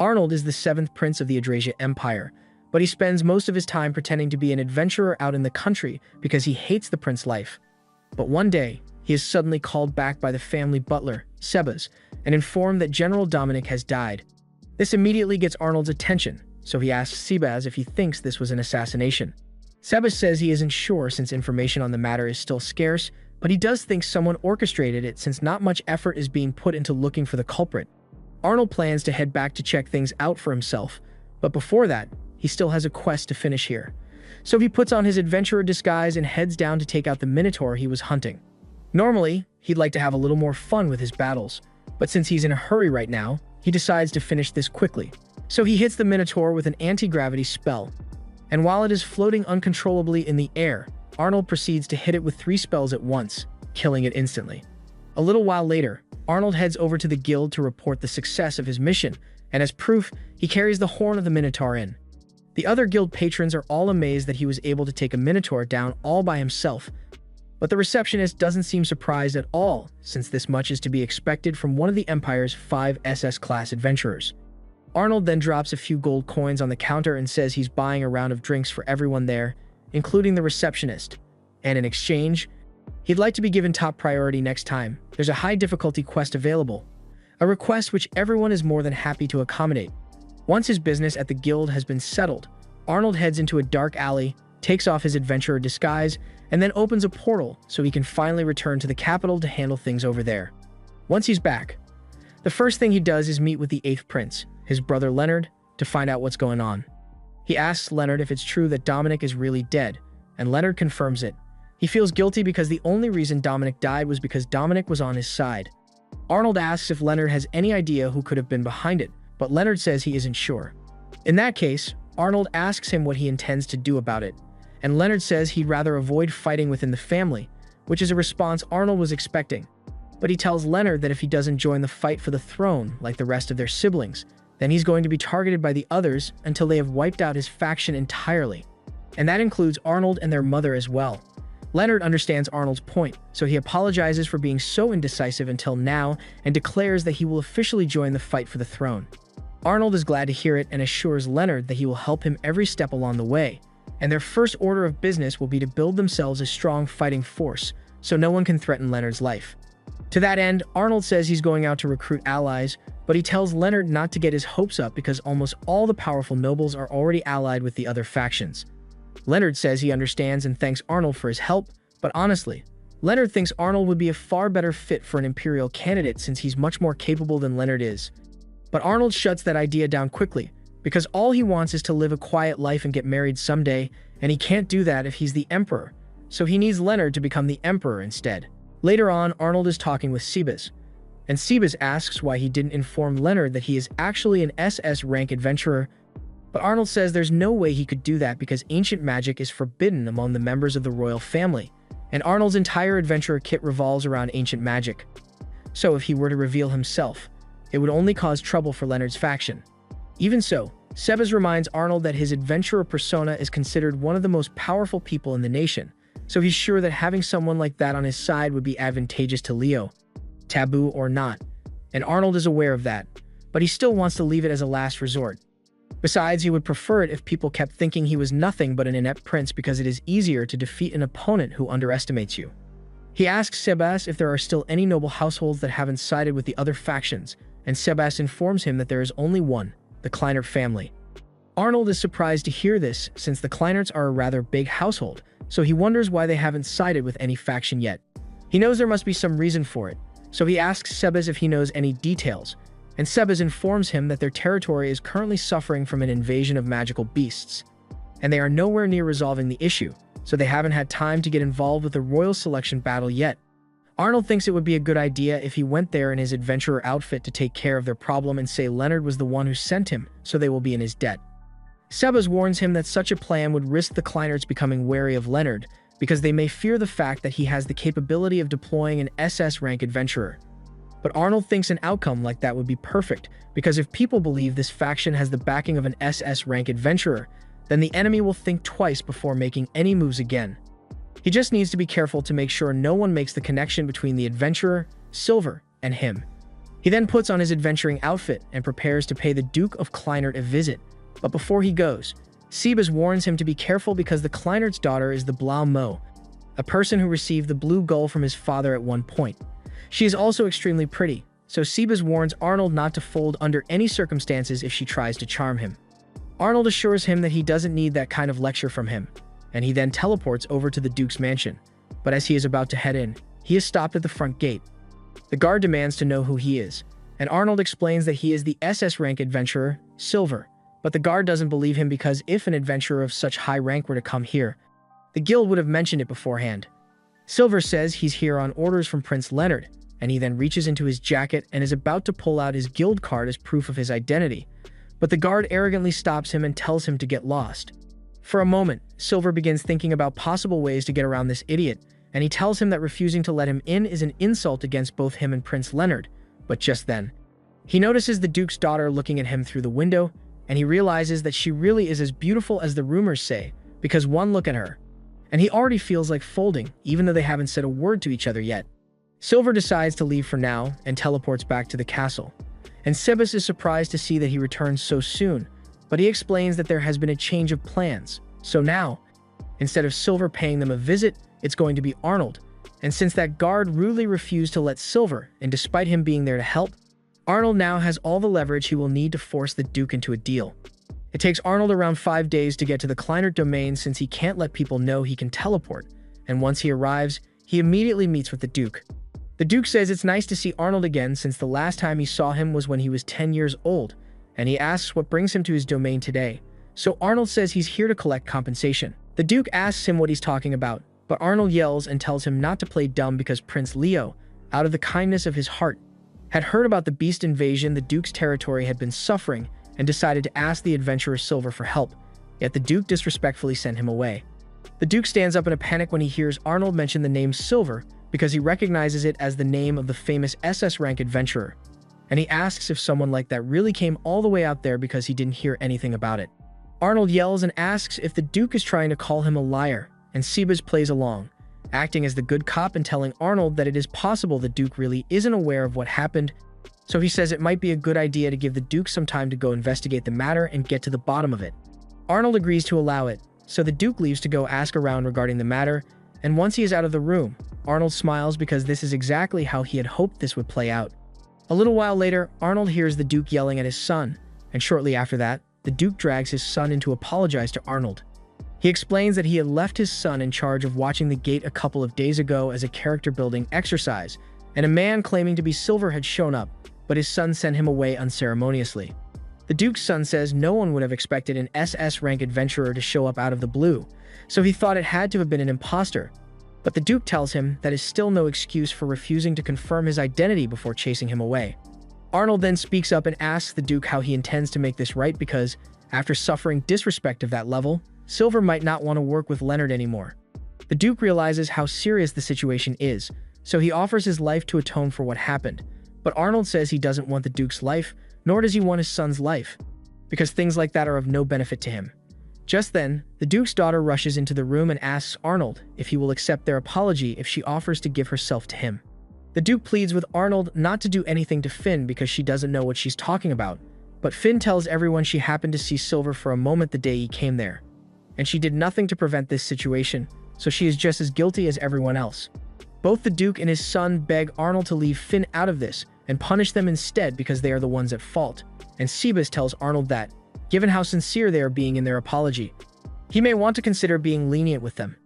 Arnold is the seventh prince of the Adrasia Empire, but he spends most of his time pretending to be an adventurer out in the country because he hates the prince life. But one day, he is suddenly called back by the family butler, Sebas, and informed that General Dominic has died. This immediately gets Arnold's attention, so he asks Sebas if he thinks this was an assassination. Sebas says he isn't sure since information on the matter is still scarce, but he does think someone orchestrated it since not much effort is being put into looking for the culprit. Arnold plans to head back to check things out for himself, but before that, he still has a quest to finish here. So he puts on his adventurer disguise and heads down to take out the Minotaur he was hunting. Normally, he'd like to have a little more fun with his battles, but since he's in a hurry right now, he decides to finish this quickly. So he hits the Minotaur with an anti-gravity spell, and while it is floating uncontrollably in the air, Arnold proceeds to hit it with 3 spells at once, killing it instantly. A little while later, Arnold heads over to the guild to report the success of his mission, and as proof, he carries the horn of the Minotaur in. The other guild patrons are all amazed that he was able to take a Minotaur down all by himself, but the receptionist doesn't seem surprised at all, since this much is to be expected from one of the Empire's 5 SS-class adventurers. Arnold then drops a few gold coins on the counter and says he's buying a round of drinks for everyone there, including the receptionist, and in exchange, he'd like to be given top priority next time. There's a high difficulty quest available, a request which everyone is more than happy to accommodate. Once his business at the guild has been settled, Arnold heads into a dark alley, takes off his adventurer disguise, and then opens a portal so he can finally return to the capital to handle things over there. Once he's back, the first thing he does is meet with the 8th prince, his brother Leonard, to find out what's going on. He asks Leonard if it's true that Dominic is really dead, and Leonard confirms it. He feels guilty because the only reason Dominic died was because Dominic was on his side. Arnold asks if Leonard has any idea who could have been behind it, but Leonard says he isn't sure. In that case, Arnold asks him what he intends to do about it, and Leonard says he'd rather avoid fighting within the family, which is a response Arnold was expecting. But he tells Leonard that if he doesn't join the fight for the throne like the rest of their siblings, then he's going to be targeted by the others until they have wiped out his faction entirely. And that includes Arnold and their mother as well. Leonard understands Arnold's point, so he apologizes for being so indecisive until now and declares that he will officially join the fight for the throne. Arnold is glad to hear it and assures Leonard that he will help him every step along the way, and their first order of business will be to build themselves a strong fighting force, so no one can threaten Leonard's life. To that end, Arnold says he's going out to recruit allies, but he tells Leonard not to get his hopes up because almost all the powerful nobles are already allied with the other factions. Leonard says he understands and thanks Arnold for his help, but honestly, Leonard thinks Arnold would be a far better fit for an imperial candidate since he's much more capable than Leonard is. But Arnold shuts that idea down quickly, because all he wants is to live a quiet life and get married someday, and he can't do that if he's the emperor, so he needs Leonard to become the emperor instead. Later on, Arnold is talking with Sebas, and Sebas asks why he didn't inform Leonard that he is actually an SS rank adventurer, but Arnold says there's no way he could do that because ancient magic is forbidden among the members of the royal family, and Arnold's entire adventurer kit revolves around ancient magic. So if he were to reveal himself, it would only cause trouble for Leonard's faction. Even so, Sebas reminds Arnold that his adventurer persona is considered one of the most powerful people in the nation, so he's sure that having someone like that on his side would be advantageous to Leo, taboo or not, and Arnold is aware of that, but he still wants to leave it as a last resort. Besides, he would prefer it if people kept thinking he was nothing but an inept prince because it is easier to defeat an opponent who underestimates you. He asks Sebas if there are still any noble households that haven't sided with the other factions, and Sebas informs him that there is only one, the Kleinert family. Arnold is surprised to hear this since the Kleinerts are a rather big household, so he wonders why they haven't sided with any faction yet. He knows there must be some reason for it, so he asks Sebas if he knows any details, and Sebas informs him that their territory is currently suffering from an invasion of magical beasts, and they are nowhere near resolving the issue, so they haven't had time to get involved with the royal selection battle yet. Arnold thinks it would be a good idea if he went there in his adventurer outfit to take care of their problem and say Leonard was the one who sent him, so they will be in his debt. Sebas warns him that such a plan would risk the Kleinerts becoming wary of Leonard, because they may fear the fact that he has the capability of deploying an SS rank adventurer. But Arnold thinks an outcome like that would be perfect, because if people believe this faction has the backing of an SS rank adventurer, then the enemy will think twice before making any moves again. He just needs to be careful to make sure no one makes the connection between the adventurer, Silver, and him. He then puts on his adventuring outfit and prepares to pay the Duke of Kleinert a visit. But before he goes, Sebas warns him to be careful because the Kleinert's daughter is the Blau Mo, a person who received the blue gull from his father at one point. She is also extremely pretty, so Sebas warns Arnold not to fold under any circumstances if she tries to charm him. Arnold assures him that he doesn't need that kind of lecture from him, and he then teleports over to the Duke's mansion. But as he is about to head in, he is stopped at the front gate. The guard demands to know who he is, and Arnold explains that he is the SS rank adventurer, Silver. But the guard doesn't believe him because if an adventurer of such high rank were to come here, the guild would have mentioned it beforehand. Silver says he's here on orders from Prince Leonard, and he then reaches into his jacket and is about to pull out his guild card as proof of his identity. But the guard arrogantly stops him and tells him to get lost. For a moment, Silver begins thinking about possible ways to get around this idiot, and he tells him that refusing to let him in is an insult against both him and Prince Leonard. But just then, he notices the Duke's daughter looking at him through the window, and he realizes that she really is as beautiful as the rumors say, because one look at her, and he already feels like folding, even though they haven't said a word to each other yet. Silver decides to leave for now and teleports back to the castle, and Sebas is surprised to see that he returns so soon, but he explains that there has been a change of plans. So now, instead of Silver paying them a visit, it's going to be Arnold. And since that guard rudely refused to let Silver, and despite him being there to help, Arnold now has all the leverage he will need to force the Duke into a deal. It takes Arnold around 5 days to get to the Kleinert domain since he can't let people know he can teleport, and once he arrives, he immediately meets with the Duke. The Duke says it's nice to see Arnold again since the last time he saw him was when he was 10 years old, and he asks what brings him to his domain today. So Arnold says he's here to collect compensation. The Duke asks him what he's talking about, but Arnold yells and tells him not to play dumb because Prince Leo, out of the kindness of his heart, had heard about the beast invasion the Duke's territory had been suffering and decided to ask the adventurer Silver for help, yet the Duke disrespectfully sent him away. The Duke stands up in a panic when he hears Arnold mention the name Silver because he recognizes it as the name of the famous SS rank adventurer, and he asks if someone like that really came all the way out there because he didn't hear anything about it. Arnold yells and asks if the Duke is trying to call him a liar, and Sebas plays along, acting as the good cop and telling Arnold that it is possible the Duke really isn't aware of what happened, so he says it might be a good idea to give the Duke some time to go investigate the matter and get to the bottom of it. Arnold agrees to allow it, so the Duke leaves to go ask around regarding the matter, and once he is out of the room, Arnold smiles because this is exactly how he had hoped this would play out. A little while later, Arnold hears the Duke yelling at his son, and shortly after that, the Duke drags his son in to apologize to Arnold. He explains that he had left his son in charge of watching the gate a couple of days ago as a character-building exercise, and a man claiming to be Silver had shown up, but his son sent him away unceremoniously. The Duke's son says no one would have expected an SS-rank adventurer to show up out of the blue, so he thought it had to have been an imposter. But the Duke tells him that is still no excuse for refusing to confirm his identity before chasing him away. Arnold then speaks up and asks the Duke how he intends to make this right because, after suffering disrespect of that level, Silver might not want to work with Leonard anymore. The Duke realizes how serious the situation is, so he offers his life to atone for what happened. But Arnold says he doesn't want the Duke's life, nor does he want his son's life, because things like that are of no benefit to him. Just then, the Duke's daughter rushes into the room and asks Arnold if he will accept their apology if she offers to give herself to him. The Duke pleads with Arnold not to do anything to Finn because she doesn't know what she's talking about, but Finn tells everyone she happened to see Silver for a moment the day he came there, and she did nothing to prevent this situation, so she is just as guilty as everyone else. Both the Duke and his son beg Arnold to leave Finn out of this and punish them instead because they are the ones at fault, and Sebas tells Arnold that, given how sincere they are being in their apology, he may want to consider being lenient with them.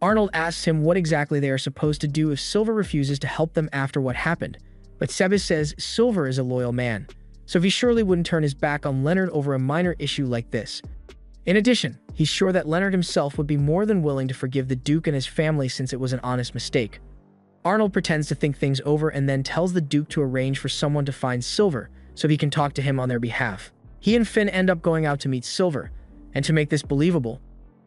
Arnold asks him what exactly they are supposed to do if Silver refuses to help them after what happened, but Sebas says Silver is a loyal man, so he surely wouldn't turn his back on Leonard over a minor issue like this. In addition, he's sure that Leonard himself would be more than willing to forgive the Duke and his family since it was an honest mistake. Arnold pretends to think things over and then tells the Duke to arrange for someone to find Silver so he can talk to him on their behalf. He and Finn end up going out to meet Silver, and to make this believable,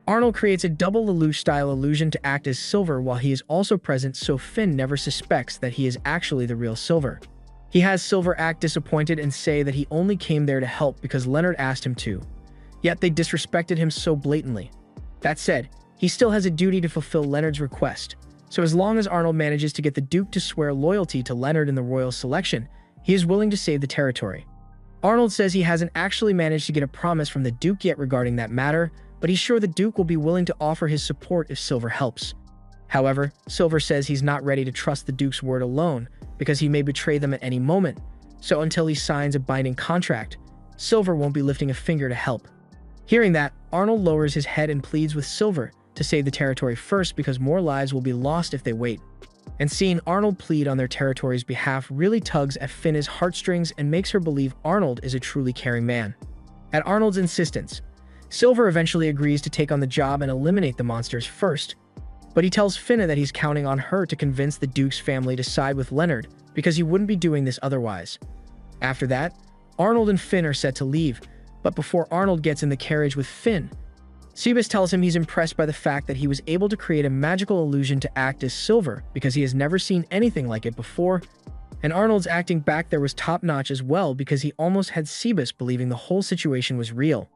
Arnold creates a double Lelouch-style illusion to act as Silver while he is also present so Finn never suspects that he is actually the real Silver. He has Silver act disappointed and say that he only came there to help because Leonard asked him to, yet they disrespected him so blatantly. That said, he still has a duty to fulfill Leonard's request, so as long as Arnold manages to get the Duke to swear loyalty to Leonard in the royal selection, he is willing to save the territory. Arnold says he hasn't actually managed to get a promise from the Duke yet regarding that matter, but he's sure the Duke will be willing to offer his support if Silver helps. However, Silver says he's not ready to trust the Duke's word alone because he may betray them at any moment, so until he signs a binding contract, Silver won't be lifting a finger to help. Hearing that, Arnold lowers his head and pleads with Silver to save the territory first because more lives will be lost if they wait. And seeing Arnold plead on their territory's behalf really tugs at Finna's heartstrings and makes her believe Arnold is a truly caring man. At Arnold's insistence, Silver eventually agrees to take on the job and eliminate the monsters first, but he tells Finna that he's counting on her to convince the Duke's family to side with Leonard because he wouldn't be doing this otherwise. After that, Arnold and Finn are set to leave, but before Arnold gets in the carriage with Finn, Cebus tells him he's impressed by the fact that he was able to create a magical illusion to act as Silver because he has never seen anything like it before, and Arnold's acting back there was top-notch as well because he almost had Cebus believing the whole situation was real.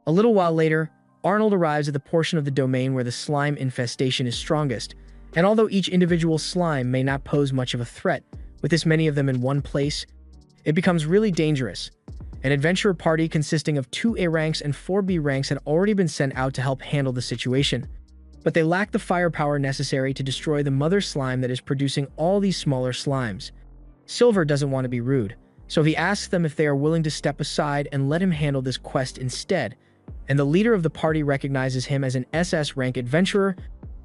A little while later, Arnold arrives at the portion of the domain where the slime infestation is strongest, and although each individual slime may not pose much of a threat, with this many of them in one place, it becomes really dangerous. An adventurer party consisting of 2 A ranks and 4 B ranks had already been sent out to help handle the situation, but they lack the firepower necessary to destroy the mother slime that is producing all these smaller slimes. Silver doesn't want to be rude, so he asks them if they are willing to step aside and let him handle this quest instead, and the leader of the party recognizes him as an SS rank adventurer,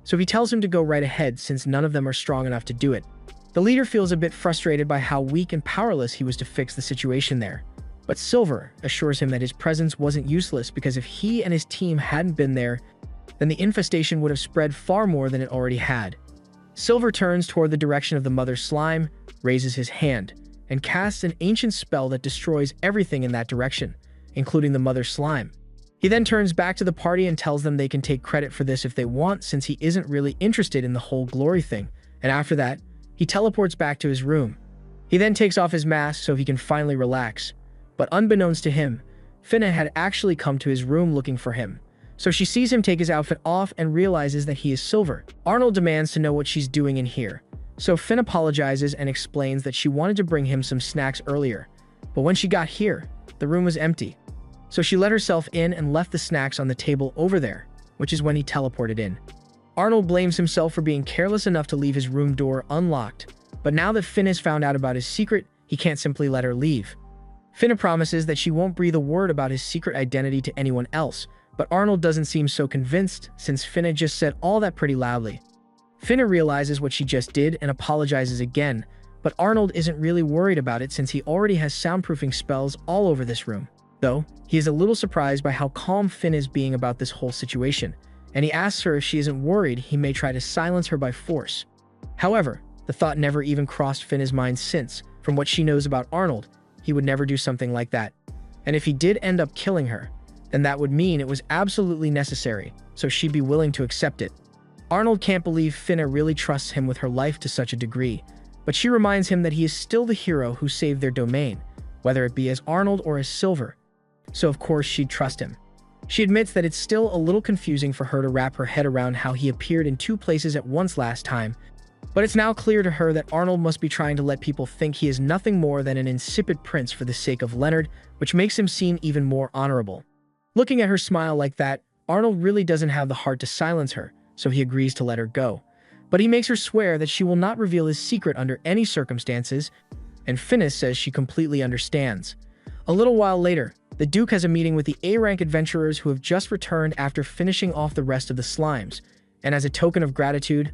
so he tells him to go right ahead since none of them are strong enough to do it. The leader feels a bit frustrated by how weak and powerless he was to fix the situation there, but Silver assures him that his presence wasn't useless because if he and his team hadn't been there, then the infestation would have spread far more than it already had. Silver turns toward the direction of the mother slime, raises his hand, and casts an ancient spell that destroys everything in that direction, including the mother slime. He then turns back to the party and tells them they can take credit for this if they want since he isn't really interested in the whole glory thing, and after that, he teleports back to his room. He then takes off his mask so he can finally relax. But unbeknownst to him, Finna had actually come to his room looking for him. So she sees him take his outfit off and realizes that he is Silver. Arnold demands to know what she's doing in here. So Finn apologizes and explains that she wanted to bring him some snacks earlier. But when she got here, the room was empty. So she let herself in and left the snacks on the table over there, which is when he teleported in. Arnold blames himself for being careless enough to leave his room door unlocked. But now that Finn has found out about his secret, he can't simply let her leave. Finna promises that she won't breathe a word about his secret identity to anyone else, but Arnold doesn't seem so convinced since Finna just said all that pretty loudly. Finna realizes what she just did and apologizes again, but Arnold isn't really worried about it since he already has soundproofing spells all over this room. Though, he is a little surprised by how calm Finn is being about this whole situation, and he asks her if she isn't worried he may try to silence her by force. However, the thought never even crossed Finna's mind since, from what she knows about Arnold, he would never do something like that. And if he did end up killing her, then that would mean it was absolutely necessary, so she'd be willing to accept it. Arnold can't believe Finna really trusts him with her life to such a degree, but she reminds him that he is still the hero who saved their domain, whether it be as Arnold or as Silver. So of course she'd trust him. She admits that it's still a little confusing for her to wrap her head around how he appeared in 2 places at once last time, but it's now clear to her that Arnold must be trying to let people think he is nothing more than an insipid prince for the sake of Leonard, which makes him seem even more honorable. Looking at her smile like that, Arnold really doesn't have the heart to silence her, so he agrees to let her go. But he makes her swear that she will not reveal his secret under any circumstances, and Finnis says she completely understands. A little while later, the Duke has a meeting with the A-rank adventurers who have just returned after finishing off the rest of the slimes, and as a token of gratitude,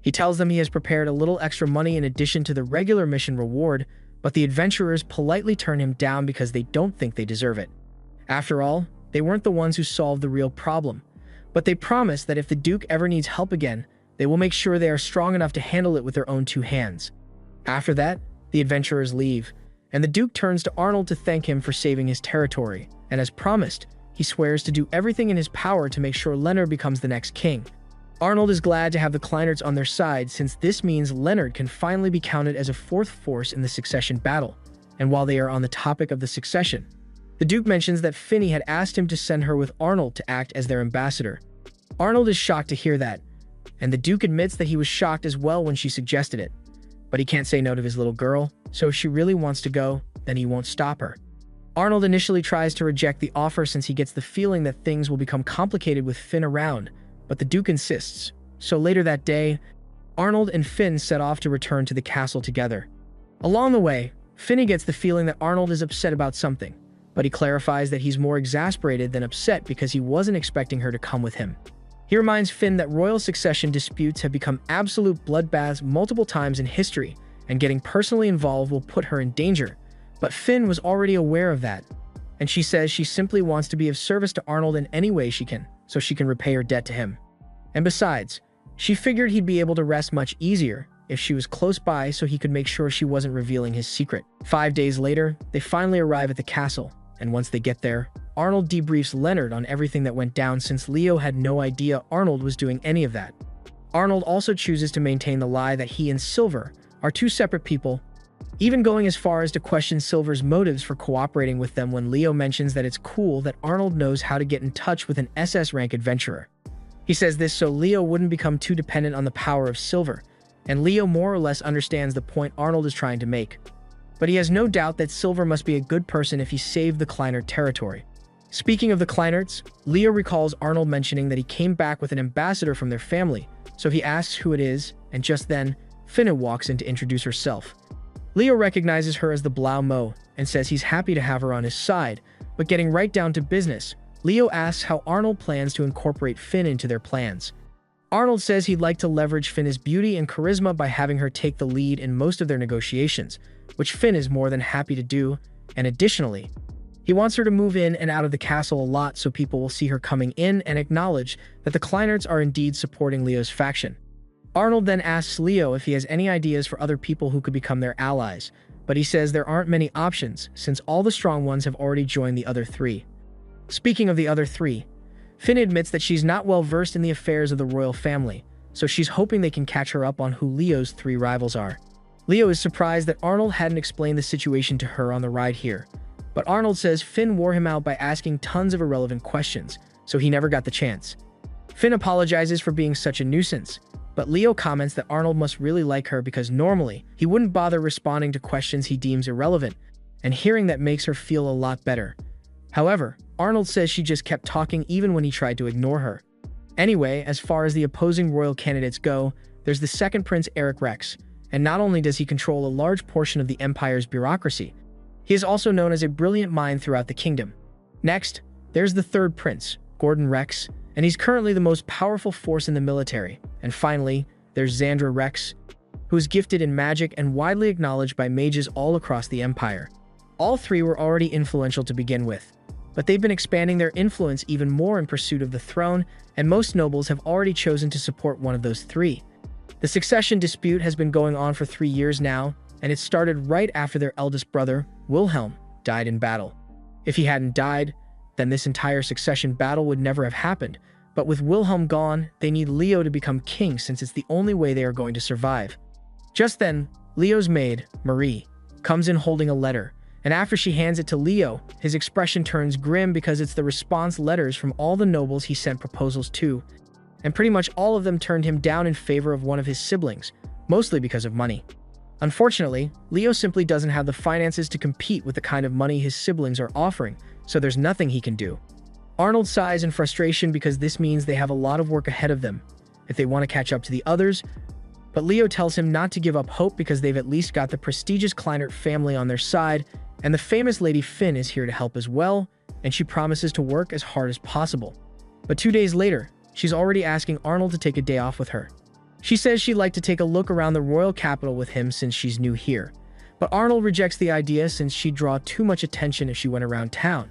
he tells them he has prepared a little extra money in addition to the regular mission reward, but the adventurers politely turn him down because they don't think they deserve it. After all, they weren't the ones who solved the real problem, but they promise that if the Duke ever needs help again, they will make sure they are strong enough to handle it with their own 2 hands. After that, the adventurers leave, and the Duke turns to Arnold to thank him for saving his territory, and as promised, he swears to do everything in his power to make sure Leonard becomes the next king. Arnold is glad to have the Kleinerts on their side since this means Leonard can finally be counted as a 4th force in the succession battle, and while they are on the topic of the succession, the Duke mentions that Finny had asked him to send her with Arnold to act as their ambassador. Arnold is shocked to hear that, and the Duke admits that he was shocked as well when she suggested it. But he can't say no to his little girl, so if she really wants to go, then he won't stop her. Arnold initially tries to reject the offer since he gets the feeling that things will become complicated with Finn around, but the Duke insists. So later that day, Arnold and Finn set off to return to the castle together. Along the way, Finny gets the feeling that Arnold is upset about something, but he clarifies that he's more exasperated than upset because he wasn't expecting her to come with him. He reminds Finn that royal succession disputes have become absolute bloodbaths multiple times in history, and getting personally involved will put her in danger. But Finn was already aware of that, and she says she simply wants to be of service to Arnold in any way she can, so she can repay her debt to him. And besides, she figured he'd be able to rest much easier if she was close by so he could make sure she wasn't revealing his secret. 5 days later, they finally arrive at the castle, and once they get there, Arnold debriefs Leonard on everything that went down since Leo had no idea Arnold was doing any of that. Arnold also chooses to maintain the lie that he and Silver are two separate people, even going as far as to question Silver's motives for cooperating with them when Leo mentions that it's cool that Arnold knows how to get in touch with an SS rank adventurer. He says this so Leo wouldn't become too dependent on the power of Silver, and Leo more or less understands the point Arnold is trying to make. But he has no doubt that Silver must be a good person if he saved the Kleinert territory. Speaking of the Kleinerts, Leo recalls Arnold mentioning that he came back with an ambassador from their family, so he asks who it is, and just then, Finna walks in to introduce herself. Leo recognizes her as the Blau Mo and says he's happy to have her on his side, but getting right down to business, Leo asks how Arnold plans to incorporate Finn into their plans. Arnold says he'd like to leverage Finna's beauty and charisma by having her take the lead in most of their negotiations, which Finn is more than happy to do, and additionally, he wants her to move in and out of the castle a lot so people will see her coming in and acknowledge that the Kleinerts are indeed supporting Leo's faction. Arnold then asks Leo if he has any ideas for other people who could become their allies, but he says there aren't many options since all the strong ones have already joined the other three. Speaking of the other three, Finn admits that she's not well versed in the affairs of the royal family, so she's hoping they can catch her up on who Leo's three rivals are. Leo is surprised that Arnold hadn't explained the situation to her on the ride here, but Arnold says Finn wore him out by asking tons of irrelevant questions, so he never got the chance. Finn apologizes for being such a nuisance, but Leo comments that Arnold must really like her because normally he wouldn't bother responding to questions he deems irrelevant, and hearing that makes her feel a lot better. However, Arnold says she just kept talking even when he tried to ignore her. Anyway, as far as the opposing royal candidates go, there's the second prince Eric Rex, and not only does he control a large portion of the Empire's bureaucracy, he is also known as a brilliant mind throughout the kingdom. Next, there's the third prince, Gordon Rex, and he's currently the most powerful force in the military. And finally, there's Xandra Rex, who is gifted in magic and widely acknowledged by mages all across the Empire. All three were already influential to begin with, but they've been expanding their influence even more in pursuit of the throne, and most nobles have already chosen to support one of those three. The succession dispute has been going on for 3 years now, and it started right after their eldest brother, Wilhelm, died in battle. If he hadn't died, then this entire succession battle would never have happened, but with Wilhelm gone, they need Leo to become king since it's the only way they are going to survive. Just then, Leo's maid, Marie, comes in holding a letter, and after she hands it to Leo, his expression turns grim because it's the response letters from all the nobles he sent proposals to, and pretty much all of them turned him down in favor of one of his siblings, mostly because of money. Unfortunately, Leo simply doesn't have the finances to compete with the kind of money his siblings are offering, so there's nothing he can do. Arnold sighs in frustration because this means they have a lot of work ahead of them if they want to catch up to the others, but Leo tells him not to give up hope because they've at least got the prestigious Kleinert family on their side, and the famous Lady Finn is here to help as well, and she promises to work as hard as possible. But 2 days later, she's already asking Arnold to take a day off with her. She says she'd like to take a look around the royal capital with him since she's new here, but Arnold rejects the idea since she'd draw too much attention if she went around town,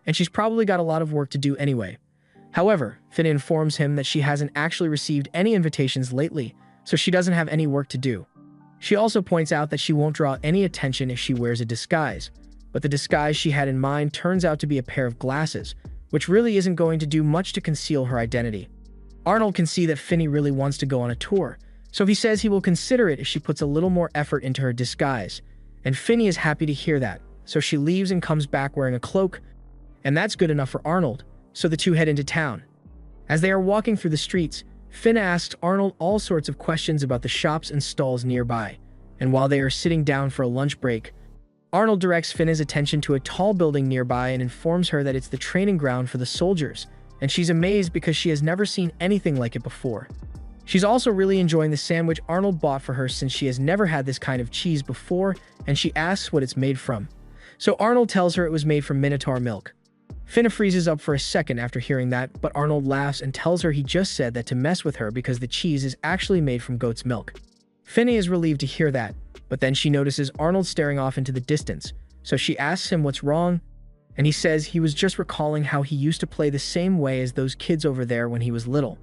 and she's probably got a lot of work to do anyway. However, Finn informs him that she hasn't actually received any invitations lately, so she doesn't have any work to do. She also points out that she won't draw any attention if she wears a disguise, but the disguise she had in mind turns out to be a pair of glasses, which really isn't going to do much to conceal her identity. Arnold can see that Finny really wants to go on a tour, so he says he will consider it if she puts a little more effort into her disguise, and Finny is happy to hear that, so she leaves and comes back wearing a cloak, and that's good enough for Arnold, so the two head into town. As they are walking through the streets, Finn asks Arnold all sorts of questions about the shops and stalls nearby, and while they are sitting down for a lunch break, Arnold directs Finna's attention to a tall building nearby and informs her that it's the training ground for the soldiers, and she's amazed because she has never seen anything like it before. She's also really enjoying the sandwich Arnold bought for her since she has never had this kind of cheese before, and she asks what it's made from. So Arnold tells her it was made from Minotaur milk. Finna freezes up for a second after hearing that, but Arnold laughs and tells her he just said that to mess with her because the cheese is actually made from goat's milk. Finna is relieved to hear that, but then she notices Arnold staring off into the distance, so she asks him what's wrong, and he says he was just recalling how he used to play the same way as those kids over there when he was little.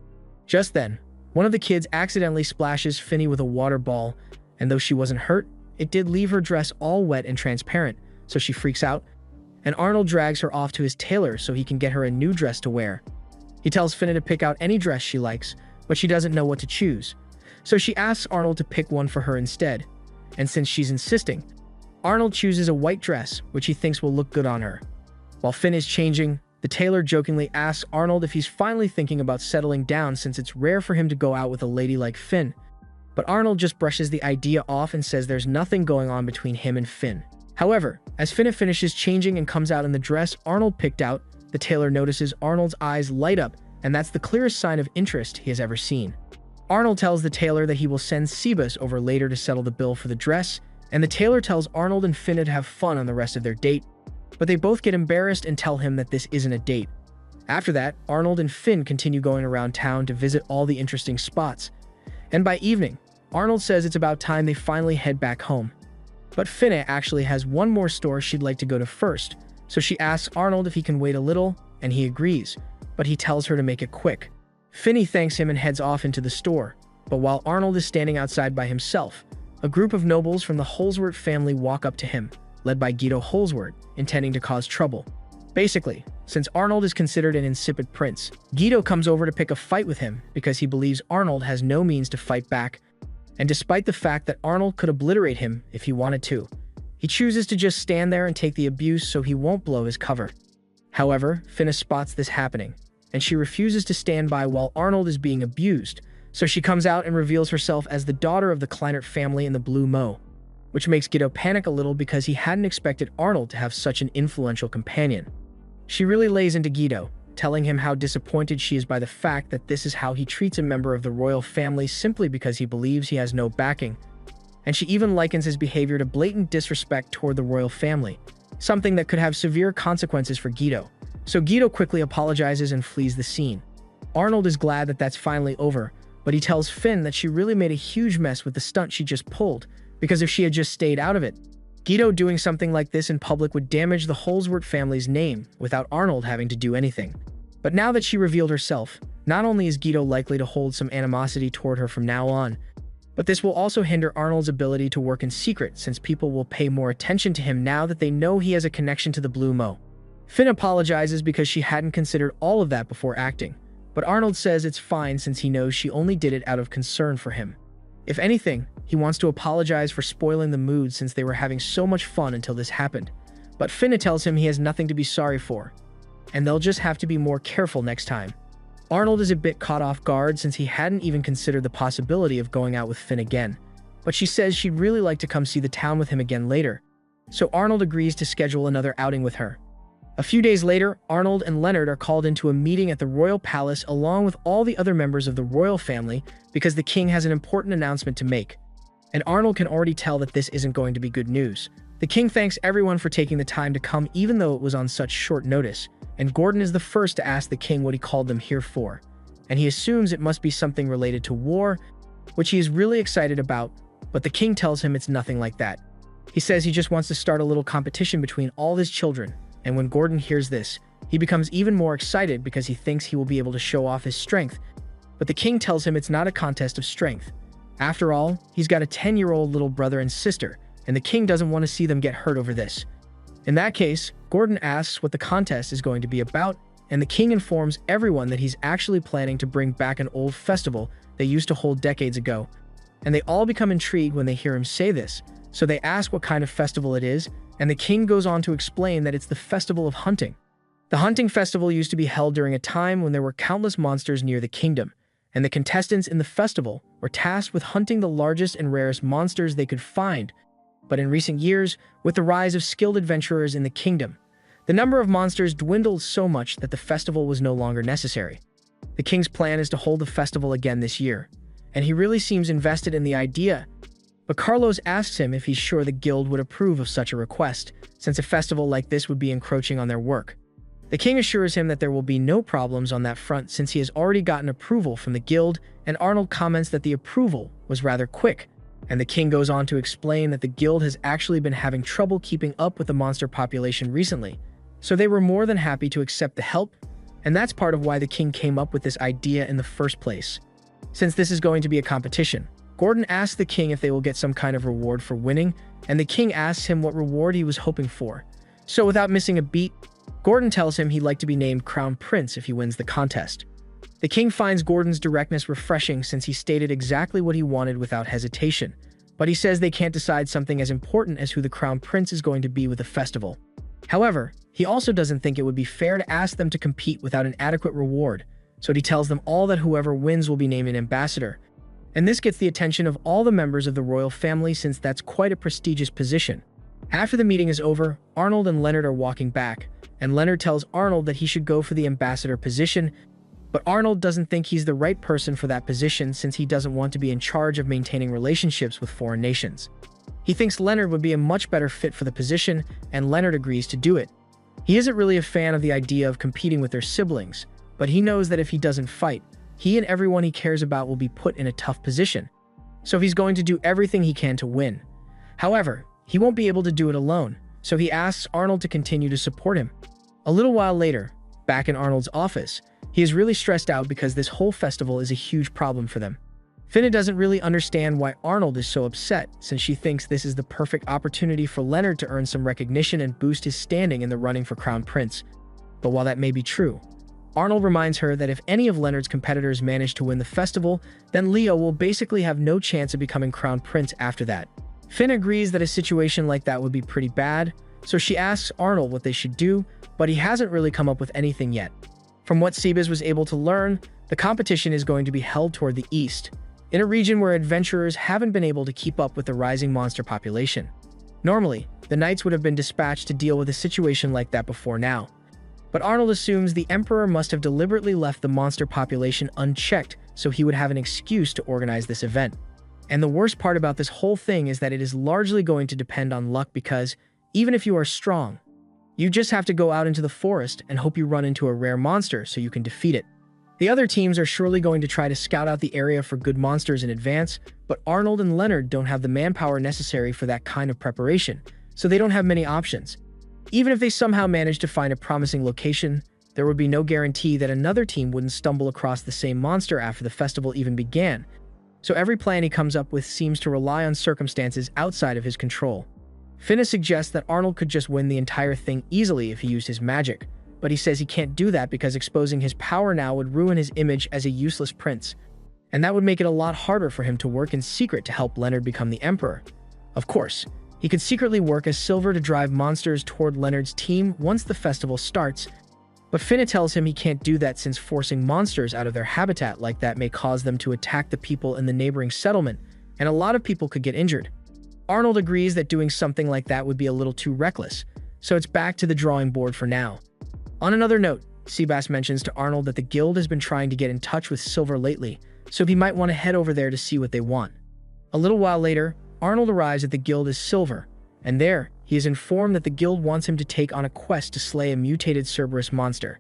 Just then, one of the kids accidentally splashes Finny with a water ball, and though she wasn't hurt, it did leave her dress all wet and transparent, so she freaks out, and Arnold drags her off to his tailor so he can get her a new dress to wear. He tells Finna to pick out any dress she likes, but she doesn't know what to choose, so she asks Arnold to pick one for her instead, and since she's insisting, Arnold chooses a white dress, which he thinks will look good on her. While Finn is changing, the tailor jokingly asks Arnold if he's finally thinking about settling down since it's rare for him to go out with a lady like Finn. But Arnold just brushes the idea off and says there's nothing going on between him and Finn. However, as Finna finishes changing and comes out in the dress Arnold picked out, the tailor notices Arnold's eyes light up, and that's the clearest sign of interest he has ever seen. Arnold tells the tailor that he will send Sebas over later to settle the bill for the dress, and the tailor tells Arnold and Finna to have fun on the rest of their date, but they both get embarrassed and tell him that this isn't a date. After that, Arnold and Finn continue going around town to visit all the interesting spots, and by evening, Arnold says it's about time they finally head back home. But Finna actually has one more store she'd like to go to first, so she asks Arnold if he can wait a little, and he agrees, but he tells her to make it quick. Finny thanks him and heads off into the store, but while Arnold is standing outside by himself, a group of nobles from the Holsworth family walk up to him, led by Guido Holsworth, intending to cause trouble. Basically, since Arnold is considered an insipid prince, Guido comes over to pick a fight with him because he believes Arnold has no means to fight back, and despite the fact that Arnold could obliterate him if he wanted to, he chooses to just stand there and take the abuse so he won't blow his cover. However, Finna spots this happening, and she refuses to stand by while Arnold is being abused, so she comes out and reveals herself as the daughter of the Kleinert family in the Blue Mo, which makes Guido panic a little because he hadn't expected Arnold to have such an influential companion. She really lays into Guido, telling him how disappointed she is by the fact that this is how he treats a member of the royal family simply because he believes he has no backing, and she even likens his behavior to blatant disrespect toward the royal family, something that could have severe consequences for Guido. So Guido quickly apologizes and flees the scene. Arnold is glad that that's finally over, but he tells Finn that she really made a huge mess with the stunt she just pulled, because if she had just stayed out of it, Guido doing something like this in public would damage the Holsworth family's name without Arnold having to do anything. But now that she revealed herself, not only is Guido likely to hold some animosity toward her from now on, but this will also hinder Arnold's ability to work in secret since people will pay more attention to him now that they know he has a connection to the Blue Mo. Finn apologizes because she hadn't considered all of that before acting, but Arnold says it's fine since he knows she only did it out of concern for him. If anything, he wants to apologize for spoiling the mood since they were having so much fun until this happened, but Finna tells him he has nothing to be sorry for, and they'll just have to be more careful next time. Arnold is a bit caught off guard since he hadn't even considered the possibility of going out with Finn again, but she says she'd really like to come see the town with him again later, so Arnold agrees to schedule another outing with her. A few days later, Arnold and Leonard are called into a meeting at the royal palace along with all the other members of the royal family because the king has an important announcement to make, and Arnold can already tell that this isn't going to be good news. The king thanks everyone for taking the time to come even though it was on such short notice, and Gordon is the first to ask the king what he called them here for, and he assumes it must be something related to war, which he is really excited about, but the king tells him it's nothing like that. He says he just wants to start a little competition between all his children, and when Gordon hears this, he becomes even more excited because he thinks he will be able to show off his strength, but the king tells him it's not a contest of strength. After all, he's got a 10-year-old little brother and sister, and the king doesn't want to see them get hurt over this. In that case, Gordon asks what the contest is going to be about, and the king informs everyone that he's actually planning to bring back an old festival they used to hold decades ago, and they all become intrigued when they hear him say this, so they ask what kind of festival it is, and the king goes on to explain that it's the Festival of Hunting. The hunting festival used to be held during a time when there were countless monsters near the kingdom, and the contestants in the festival were tasked with hunting the largest and rarest monsters they could find. But in recent years, with the rise of skilled adventurers in the kingdom, the number of monsters dwindled so much that the festival was no longer necessary. The king's plan is to hold the festival again this year, and he really seems invested in the idea. But Carlos asks him if he's sure the guild would approve of such a request, since a festival like this would be encroaching on their work. The king assures him that there will be no problems on that front since he has already gotten approval from the guild, and Arnold comments that the approval was rather quick. And the king goes on to explain that the guild has actually been having trouble keeping up with the monster population recently, so they were more than happy to accept the help, and that's part of why the king came up with this idea in the first place. Since this is going to be a competition, Gordon asks the king if they will get some kind of reward for winning, and the king asks him what reward he was hoping for. So without missing a beat, Gordon tells him he'd like to be named Crown Prince if he wins the contest. The king finds Gordon's directness refreshing since he stated exactly what he wanted without hesitation, but he says they can't decide something as important as who the Crown Prince is going to be with the festival. However, he also doesn't think it would be fair to ask them to compete without an adequate reward, so he tells them all that whoever wins will be named an ambassador. And this gets the attention of all the members of the royal family since that's quite a prestigious position. After the meeting is over, Arnold and Leonard are walking back, and Leonard tells Arnold that he should go for the ambassador position, but Arnold doesn't think he's the right person for that position since he doesn't want to be in charge of maintaining relationships with foreign nations. He thinks Leonard would be a much better fit for the position, and Leonard agrees to do it. He isn't really a fan of the idea of competing with their siblings, but he knows that if he doesn't fight, he and everyone he cares about will be put in a tough position. So he's going to do everything he can to win. However, he won't be able to do it alone, so he asks Arnold to continue to support him. A little while later, back in Arnold's office, he is really stressed out because this whole festival is a huge problem for them. Finna doesn't really understand why Arnold is so upset, since she thinks this is the perfect opportunity for Leonard to earn some recognition and boost his standing in the running for Crown Prince. But while that may be true, Arnold reminds her that if any of Leonard's competitors manage to win the festival, then Leo will basically have no chance of becoming Crown Prince after that. Finn agrees that a situation like that would be pretty bad, so she asks Arnold what they should do, but he hasn't really come up with anything yet. From what Seabass was able to learn, the competition is going to be held toward the east, in a region where adventurers haven't been able to keep up with the rising monster population. Normally, the knights would have been dispatched to deal with a situation like that before now. But Arnold assumes the Emperor must have deliberately left the monster population unchecked so he would have an excuse to organize this event. And the worst part about this whole thing is that it is largely going to depend on luck because, even if you are strong, you just have to go out into the forest and hope you run into a rare monster so you can defeat it. The other teams are surely going to try to scout out the area for good monsters in advance, but Arnold and Leonard don't have the manpower necessary for that kind of preparation, so they don't have many options. Even if they somehow manage to find a promising location, there would be no guarantee that another team wouldn't stumble across the same monster after the festival even began. So every plan he comes up with seems to rely on circumstances outside of his control. Finna suggests that Arnold could just win the entire thing easily if he used his magic, but he says he can't do that because exposing his power now would ruin his image as a useless prince, and that would make it a lot harder for him to work in secret to help Leonard become the emperor. Of course, he could secretly work as Silver to drive monsters toward Leonard's team once the festival starts, but Finna tells him he can't do that since forcing monsters out of their habitat like that may cause them to attack the people in the neighboring settlement, and a lot of people could get injured. Arnold agrees that doing something like that would be a little too reckless, so it's back to the drawing board for now. On another note, Seabass mentions to Arnold that the guild has been trying to get in touch with Silver lately, so he might want to head over there to see what they want. A little while later, Arnold arrives at the guild as Silver, and there, he is informed that the guild wants him to take on a quest to slay a mutated Cerberus monster.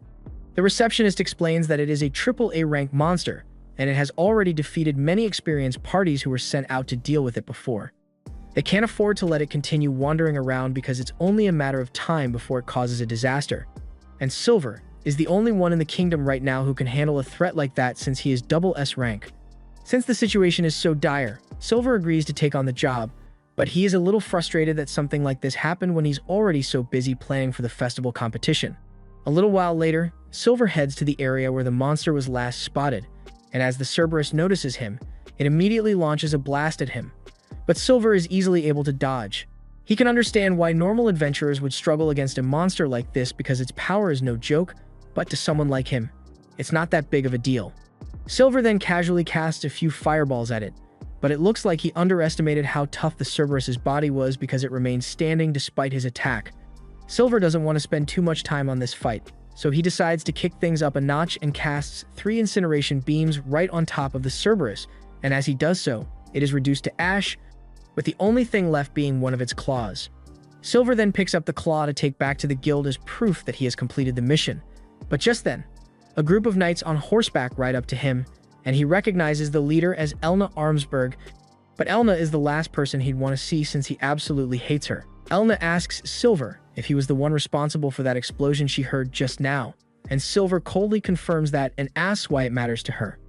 The receptionist explains that it is a AAA rank monster, and it has already defeated many experienced parties who were sent out to deal with it before. They can't afford to let it continue wandering around because it's only a matter of time before it causes a disaster. And Silver is the only one in the kingdom right now who can handle a threat like that since he is double S rank. Since the situation is so dire, Silver agrees to take on the job, but he is a little frustrated that something like this happened when he's already so busy planning for the festival competition. A little while later, Silver heads to the area where the monster was last spotted, and as the Cerberus notices him, it immediately launches a blast at him. But Silver is easily able to dodge. He can understand why normal adventurers would struggle against a monster like this because its power is no joke, but to someone like him, it's not that big of a deal. Silver then casually casts a few fireballs at it, but it looks like he underestimated how tough the Cerberus's body was because it remained standing despite his attack. Silver doesn't want to spend too much time on this fight, so he decides to kick things up a notch and casts 3 incineration beams right on top of the Cerberus, and as he does so, it is reduced to ash, with the only thing left being one of its claws. Silver then picks up the claw to take back to the guild as proof that he has completed the mission. But just then, a group of knights on horseback ride up to him, and he recognizes the leader as Elna Armsburg, but Elna is the last person he'd want to see since he absolutely hates her. Elna asks Silver if he was the one responsible for that explosion she heard just now, and Silver coldly confirms that and asks why it matters to her.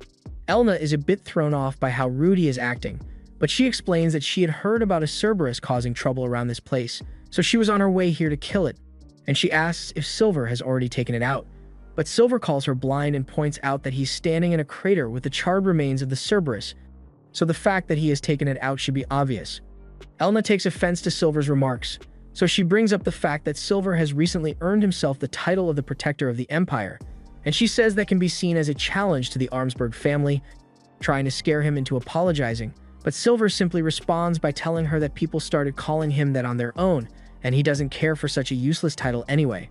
Elna is a bit thrown off by how rude he is acting, but she explains that she had heard about a Cerberus causing trouble around this place, so she was on her way here to kill it, and she asks if Silver has already taken it out. But Silver calls her blind and points out that he's standing in a crater with the charred remains of the Cerberus, so the fact that he has taken it out should be obvious. Elna takes offense to Silver's remarks, so she brings up the fact that Silver has recently earned himself the title of the Protector of the Empire, and she says that can be seen as a challenge to the Armsburg family, trying to scare him into apologizing. But Silver simply responds by telling her that people started calling him that on their own, and he doesn't care for such a useless title anyway.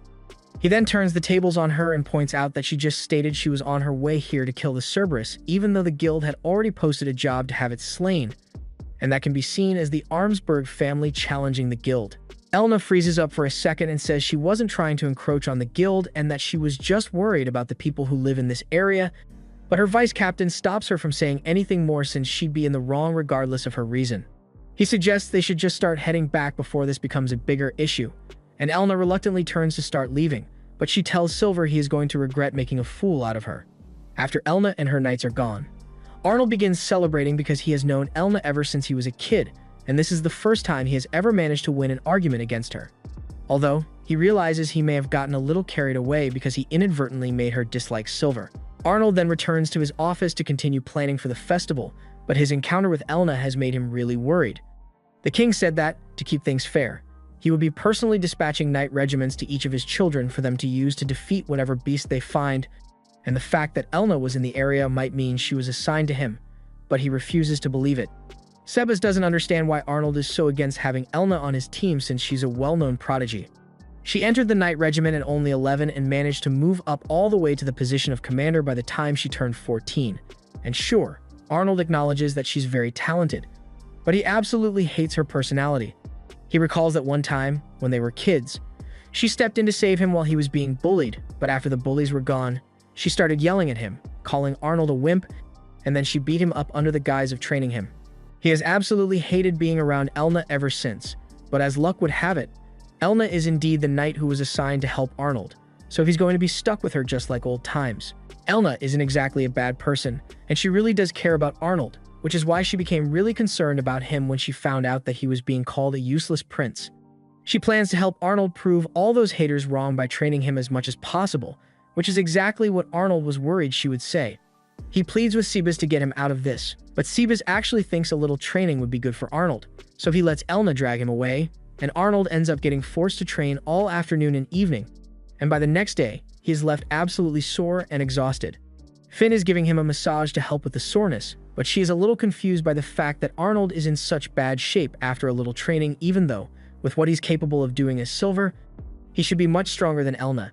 He then turns the tables on her and points out that she just stated she was on her way here to kill the Cerberus, even though the guild had already posted a job to have it slain, and that can be seen as the Armsburg family challenging the guild. Elna freezes up for a second and says she wasn't trying to encroach on the guild and that she was just worried about the people who live in this area, but her vice captain stops her from saying anything more since she'd be in the wrong regardless of her reason. He suggests they should just start heading back before this becomes a bigger issue, and Elna reluctantly turns to start leaving, but she tells Silver he is going to regret making a fool out of her. After Elna and her knights are gone, Arnold begins celebrating because he has known Elna ever since he was a kid, and this is the first time he has ever managed to win an argument against her. Although, he realizes he may have gotten a little carried away because he inadvertently made her dislike Silver. Arnold then returns to his office to continue planning for the festival, but his encounter with Elna has made him really worried. The king said that, to keep things fair, he would be personally dispatching knight regiments to each of his children for them to use to defeat whatever beast they find, and the fact that Elna was in the area might mean she was assigned to him, but he refuses to believe it. Sebas doesn't understand why Arnold is so against having Elna on his team since she's a well-known prodigy. She entered the knight regiment at only 11 and managed to move up all the way to the position of commander by the time she turned 14. And sure, Arnold acknowledges that she's very talented, but he absolutely hates her personality. He recalls that one time, when they were kids, she stepped in to save him while he was being bullied, but after the bullies were gone, she started yelling at him, calling Arnold a wimp, and then she beat him up under the guise of training him. He has absolutely hated being around Elna ever since, but as luck would have it, Elna is indeed the knight who was assigned to help Arnold, so he's going to be stuck with her just like old times. Elna isn't exactly a bad person, and she really does care about Arnold, which is why she became really concerned about him when she found out that he was being called a useless prince. She plans to help Arnold prove all those haters wrong by training him as much as possible, which is exactly what Arnold was worried she would say. He pleads with Sebas to get him out of this, but Sebas actually thinks a little training would be good for Arnold, so he lets Elna drag him away, and Arnold ends up getting forced to train all afternoon and evening, and by the next day, he is left absolutely sore and exhausted. Finn is giving him a massage to help with the soreness, but she is a little confused by the fact that Arnold is in such bad shape after a little training, even though, with what he's capable of doing as Silver, he should be much stronger than Elna.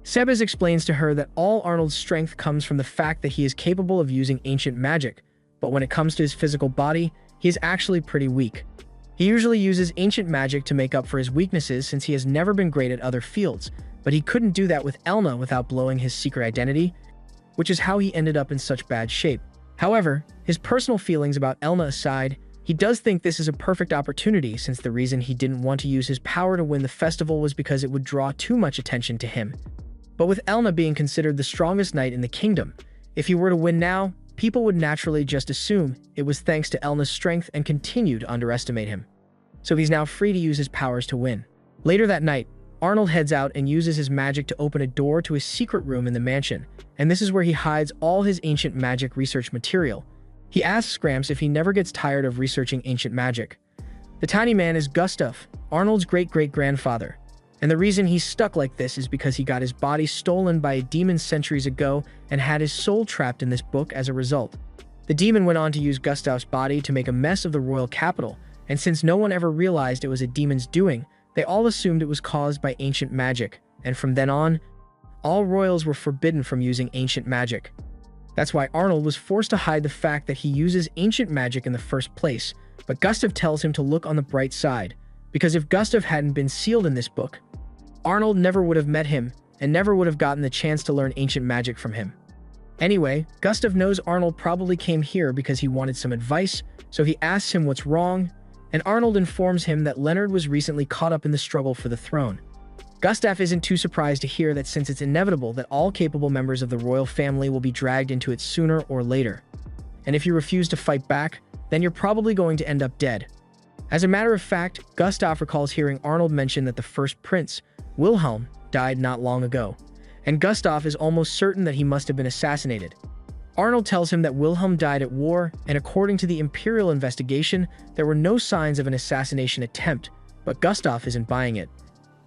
Sebas explains to her that all Arnold's strength comes from the fact that he is capable of using ancient magic, but when it comes to his physical body, he is actually pretty weak. He usually uses ancient magic to make up for his weaknesses since he has never been great at other fields, but he couldn't do that with Elna without blowing his secret identity, which is how he ended up in such bad shape. However, his personal feelings about Elna aside, he does think this is a perfect opportunity since the reason he didn't want to use his power to win the festival was because it would draw too much attention to him. But with Elna being considered the strongest knight in the kingdom, if he were to win now, people would naturally just assume it was thanks to Elna's strength and continue to underestimate him. So he's now free to use his powers to win. Later that night, Arnold heads out and uses his magic to open a door to his secret room in the mansion, and this is where he hides all his ancient magic research material. He asks Gramps if he never gets tired of researching ancient magic. The tiny man is Gustav, Arnold's great-great-grandfather, And the reason he's stuck like this is because he got his body stolen by a demon centuries ago and had his soul trapped in this book as a result. The demon went on to use Gustav's body to make a mess of the royal capital, and since no one ever realized it was a demon's doing, they all assumed it was caused by ancient magic, and from then on, all royals were forbidden from using ancient magic. That's why Arnold was forced to hide the fact that he uses ancient magic in the first place, but Gustav tells him to look on the bright side, because if Gustav hadn't been sealed in this book, Arnold never would have met him and never would have gotten the chance to learn ancient magic from him. Anyway, Gustav knows Arnold probably came here because he wanted some advice, so he asks him what's wrong, and Arnold informs him that Leonard was recently caught up in the struggle for the throne. Gustav isn't too surprised to hear that since it's inevitable that all capable members of the royal family will be dragged into it sooner or later. And if you refuse to fight back, then you're probably going to end up dead. As a matter of fact, Gustav recalls hearing Arnold mention that the first prince, Wilhelm, died not long ago, and Gustav is almost certain that he must have been assassinated. Arnold tells him that Wilhelm died at war, and according to the Imperial investigation, there were no signs of an assassination attempt, but Gustav isn't buying it.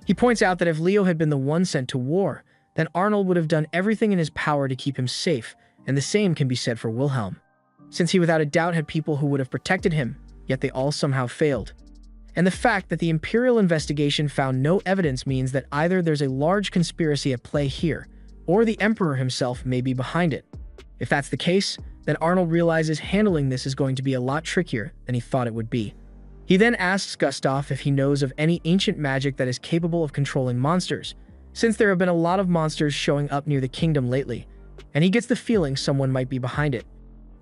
He points out that if Leo had been the one sent to war, then Arnold would have done everything in his power to keep him safe, and the same can be said for Wilhelm, since he without a doubt had people who would have protected him, yet they all somehow failed. And the fact that the Imperial investigation found no evidence means that either there's a large conspiracy at play here, or the Emperor himself may be behind it. If that's the case, then Arnold realizes handling this is going to be a lot trickier than he thought it would be. He then asks Gustav if he knows of any ancient magic that is capable of controlling monsters, since there have been a lot of monsters showing up near the kingdom lately, and he gets the feeling someone might be behind it.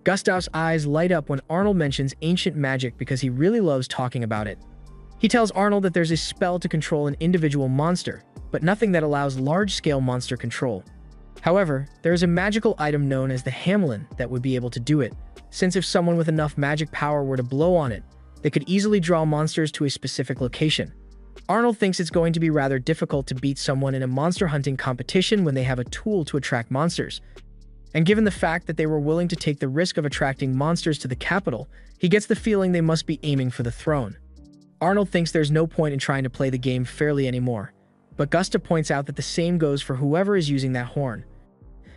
Gustav's eyes light up when Arnold mentions ancient magic because he really loves talking about it. He tells Arnold that there's a spell to control an individual monster, but nothing that allows large-scale monster control. However, there is a magical item known as the Hamelin that would be able to do it, since if someone with enough magic power were to blow on it, they could easily draw monsters to a specific location. Arnold thinks it's going to be rather difficult to beat someone in a monster hunting competition when they have a tool to attract monsters. And given the fact that they were willing to take the risk of attracting monsters to the capital, he gets the feeling they must be aiming for the throne. Arnold thinks there's no point in trying to play the game fairly anymore, but Gustav points out that the same goes for whoever is using that horn,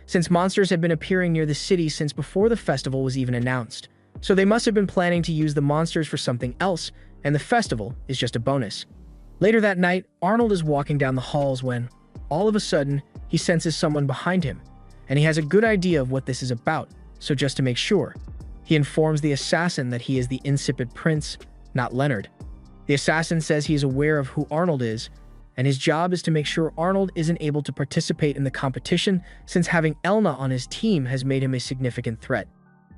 since monsters had been appearing near the city since before the festival was even announced. So they must have been planning to use the monsters for something else, and the festival is just a bonus. Later that night, Arnold is walking down the halls when, all of a sudden, he senses someone behind him, and he has a good idea of what this is about, so just to make sure, he informs the assassin that he is the insipid prince, not Leonard. The assassin says he is aware of who Arnold is, and his job is to make sure Arnold isn't able to participate in the competition since having Elna on his team has made him a significant threat.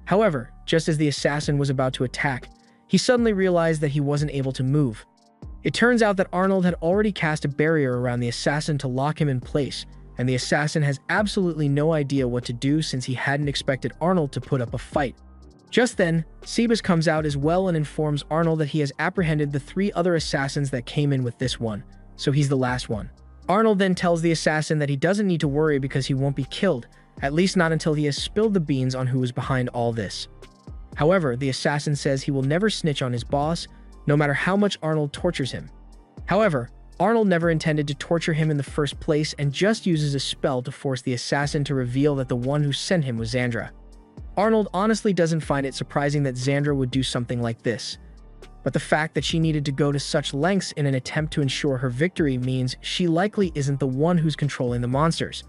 However, just as the assassin was about to attack, he suddenly realized that he wasn't able to move. It turns out that Arnold had already cast a barrier around the assassin to lock him in place, and the assassin has absolutely no idea what to do since he hadn't expected Arnold to put up a fight. Just then, Sebas comes out as well and informs Arnold that he has apprehended the 3 other assassins that came in with this one, so he's the last one. Arnold then tells the assassin that he doesn't need to worry because he won't be killed, at least not until he has spilled the beans on who is behind all this. However, the assassin says he will never snitch on his boss, no matter how much Arnold tortures him. However, Arnold never intended to torture him in the first place and just uses a spell to force the assassin to reveal that the one who sent him was Xandra. Arnold honestly doesn't find it surprising that Xandra would do something like this, but the fact that she needed to go to such lengths in an attempt to ensure her victory means she likely isn't the one who's controlling the monsters.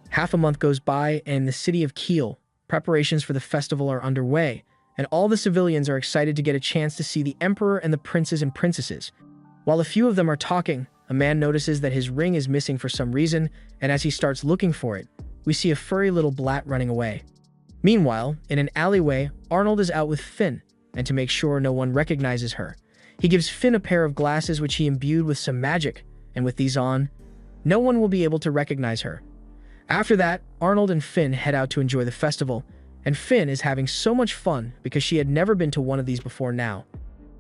Half a month goes by, and in the city of Kiel, preparations for the festival are underway, and all the civilians are excited to get a chance to see the emperor and the princes and princesses. While a few of them are talking, a man notices that his ring is missing for some reason, and as he starts looking for it, we see a furry little blat running away. Meanwhile, in an alleyway, Arnold is out with Finn, and to make sure no one recognizes her, he gives Finn a pair of glasses which he imbued with some magic, and with these on, no one will be able to recognize her. After that, Arnold and Finn head out to enjoy the festival, and Finn is having so much fun because she had never been to one of these before now.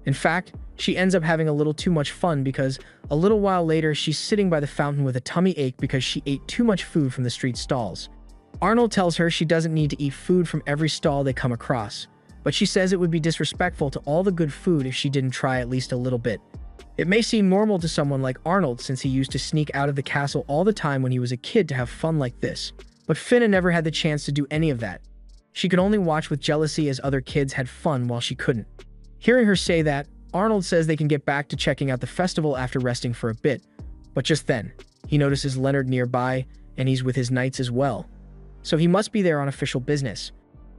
In fact, she ends up having a little too much fun because a little while later she's sitting by the fountain with a tummy ache because she ate too much food from the street stalls. Arnold tells her she doesn't need to eat food from every stall they come across, but she says it would be disrespectful to all the good food if she didn't try at least a little bit. It may seem normal to someone like Arnold since he used to sneak out of the castle all the time when he was a kid to have fun like this, but Finna never had the chance to do any of that. She could only watch with jealousy as other kids had fun while she couldn't. Hearing her say that, Arnold says they can get back to checking out the festival after resting for a bit, but just then, he notices Leonard nearby, and he's with his knights as well. So he must be there on official business.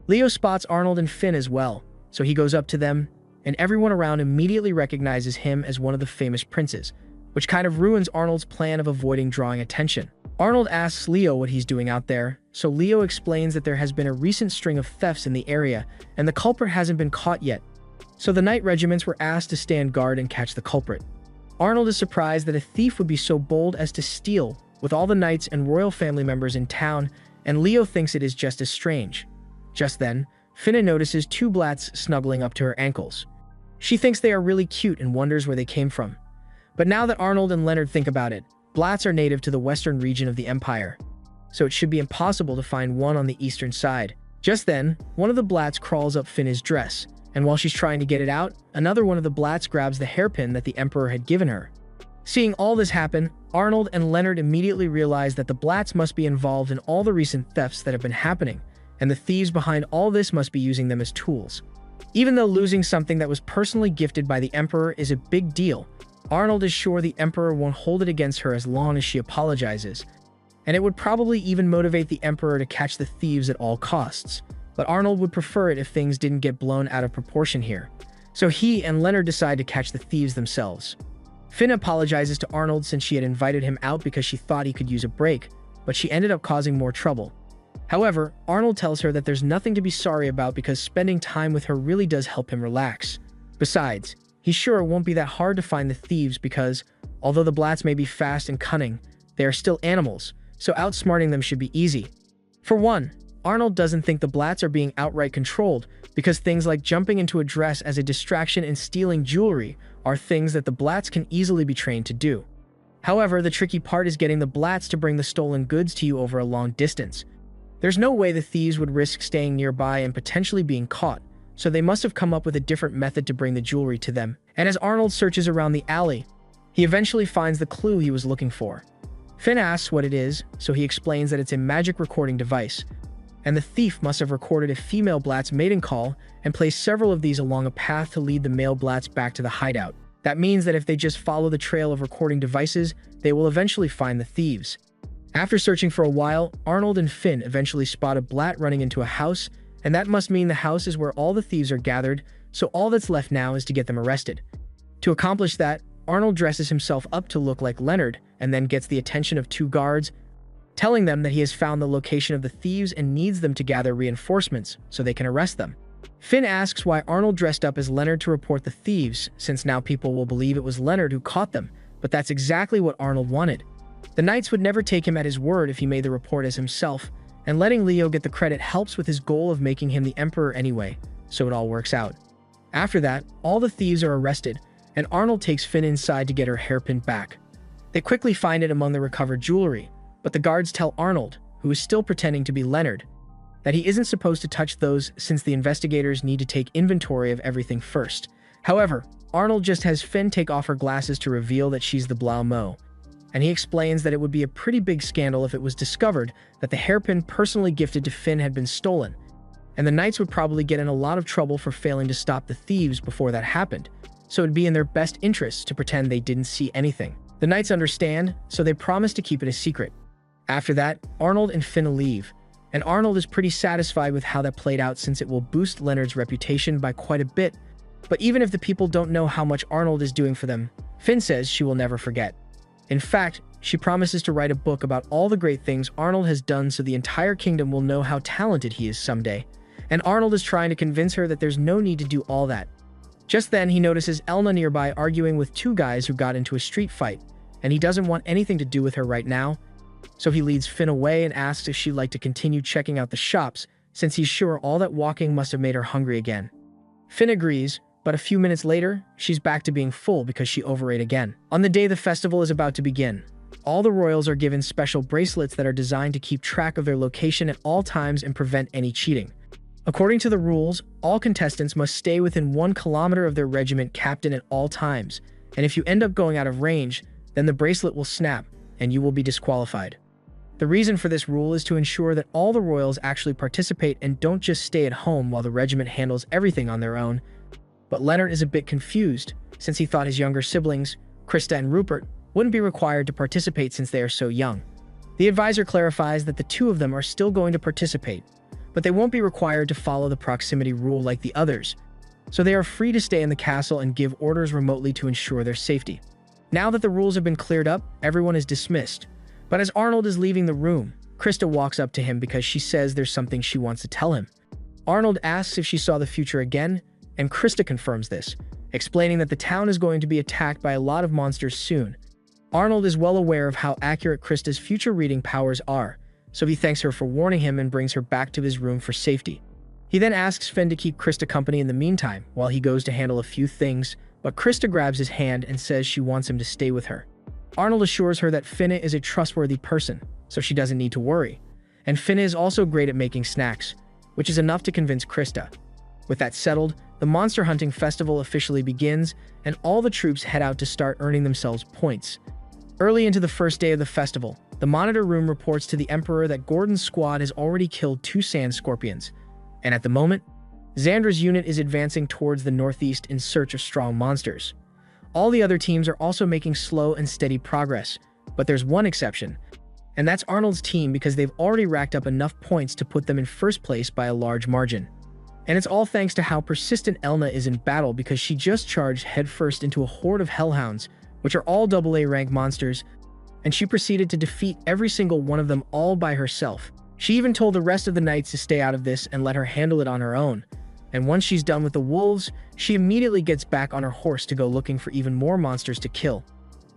Leo spots Arnold and Finn as well, so he goes up to them, and everyone around immediately recognizes him as one of the famous princes, which kind of ruins Arnold's plan of avoiding drawing attention. Arnold asks Leo what he's doing out there, so Leo explains that there has been a recent string of thefts in the area, and the culprit hasn't been caught yet. So the knight regiments were asked to stand guard and catch the culprit. Arnold is surprised that a thief would be so bold as to steal, with all the knights and royal family members in town, and Leo thinks it is just as strange. Just then, Finna notices two blats snuggling up to her ankles. She thinks they are really cute and wonders where they came from. But now that Arnold and Leonard think about it, blats are native to the western region of the Empire, so it should be impossible to find one on the eastern side. Just then, one of the blats crawls up Finna's dress, and while she's trying to get it out, another one of the blats grabs the hairpin that the Emperor had given her. Seeing all this happen, Arnold and Leonard immediately realize that the blats must be involved in all the recent thefts that have been happening, and the thieves behind all this must be using them as tools. Even though losing something that was personally gifted by the Emperor is a big deal, Arnold is sure the Emperor won't hold it against her as long as she apologizes, and it would probably even motivate the Emperor to catch the thieves at all costs. But Arnold would prefer it if things didn't get blown out of proportion here, so he and Leonard decide to catch the thieves themselves. Finn apologizes to Arnold since she had invited him out because she thought he could use a break, but she ended up causing more trouble. However, Arnold tells her that there's nothing to be sorry about because spending time with her really does help him relax. Besides, he's sure it won't be that hard to find the thieves because, although the blats may be fast and cunning, they are still animals, so outsmarting them should be easy. For one, Arnold doesn't think the blats are being outright controlled because things like jumping into a dress as a distraction and stealing jewelry are things that the blats can easily be trained to do. However, the tricky part is getting the blats to bring the stolen goods to you over a long distance. There's no way the thieves would risk staying nearby and potentially being caught, so they must have come up with a different method to bring the jewelry to them. And as Arnold searches around the alley, he eventually finds the clue he was looking for. Finn asks what it is, so he explains that it's a magic recording device, and the thief must have recorded a female blat's mating call and placed several of these along a path to lead the male blats back to the hideout. That means that if they just follow the trail of recording devices, they will eventually find the thieves. After searching for a while, Arnold and Finn eventually spot a blat running into a house, and that must mean the house is where all the thieves are gathered, so all that's left now is to get them arrested. To accomplish that, Arnold dresses himself up to look like Leonard and then gets the attention of two guards, telling them that he has found the location of the thieves and needs them to gather reinforcements so they can arrest them. Finn asks why Arnold dressed up as Leonard to report the thieves, since now people will believe it was Leonard who caught them, but that's exactly what Arnold wanted. The knights would never take him at his word if he made the report as himself, and letting Leo get the credit helps with his goal of making him the Emperor anyway, so it all works out. After that, all the thieves are arrested, and Arnold takes Finn inside to get her hairpin back. They quickly find it among the recovered jewelry, but the guards tell Arnold, who is still pretending to be Leonard, that he isn't supposed to touch those since the investigators need to take inventory of everything first. However, Arnold just has Finn take off her glasses to reveal that she's the Blau Mo, and he explains that it would be a pretty big scandal if it was discovered that the hairpin personally gifted to Finn had been stolen, and the knights would probably get in a lot of trouble for failing to stop the thieves before that happened, so it'd be in their best interests to pretend they didn't see anything. The knights understand, so they promise to keep it a secret. After that, Arnold and Finn leave, and Arnold is pretty satisfied with how that played out since it will boost Leonard's reputation by quite a bit. But even if the people don't know how much Arnold is doing for them, Finn says she will never forget. In fact, she promises to write a book about all the great things Arnold has done so the entire kingdom will know how talented he is someday. And Arnold is trying to convince her that there's no need to do all that. Just then, he notices Elna nearby arguing with two guys who got into a street fight, and he doesn't want anything to do with her right now, so he leads Finn away and asks if she'd like to continue checking out the shops, since he's sure all that walking must have made her hungry again. Finn agrees, but a few minutes later, she's back to being full because she overate again. On the day the festival is about to begin, all the royals are given special bracelets that are designed to keep track of their location at all times and prevent any cheating. According to the rules, all contestants must stay within 1 kilometer of their regiment captain at all times, and if you end up going out of range, then the bracelet will snap, and you will be disqualified. The reason for this rule is to ensure that all the royals actually participate and don't just stay at home while the regiment handles everything on their own. But Leonard is a bit confused, since he thought his younger siblings, Krista and Rupert, wouldn't be required to participate since they are so young. The advisor clarifies that the two of them are still going to participate, but they won't be required to follow the proximity rule like the others, so they are free to stay in the castle and give orders remotely to ensure their safety. Now that the rules have been cleared up, everyone is dismissed. But as Arnold is leaving the room, Krista walks up to him because she says there's something she wants to tell him. Arnold asks if she saw the future again, and Krista confirms this, explaining that the town is going to be attacked by a lot of monsters soon. Arnold is well aware of how accurate Krista's future reading powers are, so he thanks her for warning him and brings her back to his room for safety. He then asks Finn to keep Krista company in the meantime while he goes to handle a few things, but Krista grabs his hand and says she wants him to stay with her. Arnold assures her that Finna is a trustworthy person, so she doesn't need to worry. And Finna is also great at making snacks, which is enough to convince Krista. With that settled, the Monster Hunting Festival officially begins, and all the troops head out to start earning themselves points. Early into the first day of the festival, the monitor room reports to the Emperor that Gordon's squad has already killed 2 sand scorpions, and at the moment, Xandra's unit is advancing towards the northeast in search of strong monsters. All the other teams are also making slow and steady progress, but there's one exception, and that's Arnold's team because they've already racked up enough points to put them in first place by a large margin. And it's all thanks to how persistent Elna is in battle because she just charged headfirst into a horde of hellhounds, which are all AA rank monsters, and she proceeded to defeat every single one of them all by herself. She even told the rest of the knights to stay out of this and let her handle it on her own. And once she's done with the wolves, she immediately gets back on her horse to go looking for even more monsters to kill.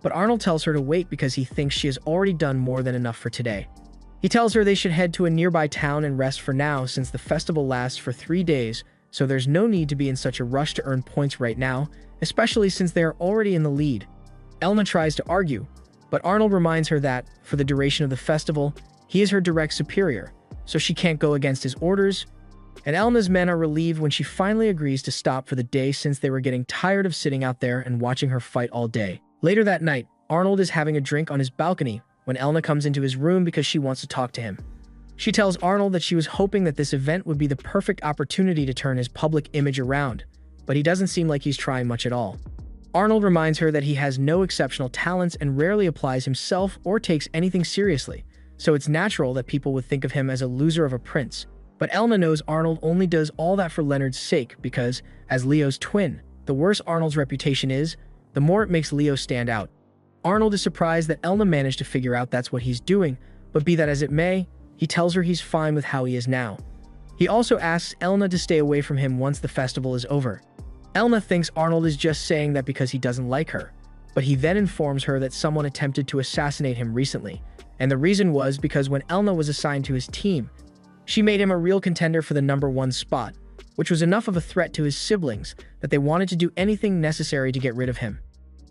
But Arnold tells her to wait because he thinks she has already done more than enough for today. He tells her they should head to a nearby town and rest for now since the festival lasts for 3 days, so there's no need to be in such a rush to earn points right now, especially since they are already in the lead. Elna tries to argue, but Arnold reminds her that, for the duration of the festival, he is her direct superior, so she can't go against his orders, and Elna's men are relieved when she finally agrees to stop for the day since they were getting tired of sitting out there and watching her fight all day. Later that night, Arnold is having a drink on his balcony when Elna comes into his room because she wants to talk to him. She tells Arnold that she was hoping that this event would be the perfect opportunity to turn his public image around, but he doesn't seem like he's trying much at all. Arnold reminds her that he has no exceptional talents and rarely applies himself or takes anything seriously, so it's natural that people would think of him as a loser of a prince. But Elna knows Arnold only does all that for Leonard's sake because, as Leo's twin, the worse Arnold's reputation is, the more it makes Leo stand out. Arnold is surprised that Elna managed to figure out that's what he's doing, but be that as it may, he tells her he's fine with how he is now. He also asks Elna to stay away from him once the festival is over. Elna thinks Arnold is just saying that because he doesn't like her, but he then informs her that someone attempted to assassinate him recently, and the reason was because when Elna was assigned to his team, she made him a real contender for the #1 spot, which was enough of a threat to his siblings that they wanted to do anything necessary to get rid of him.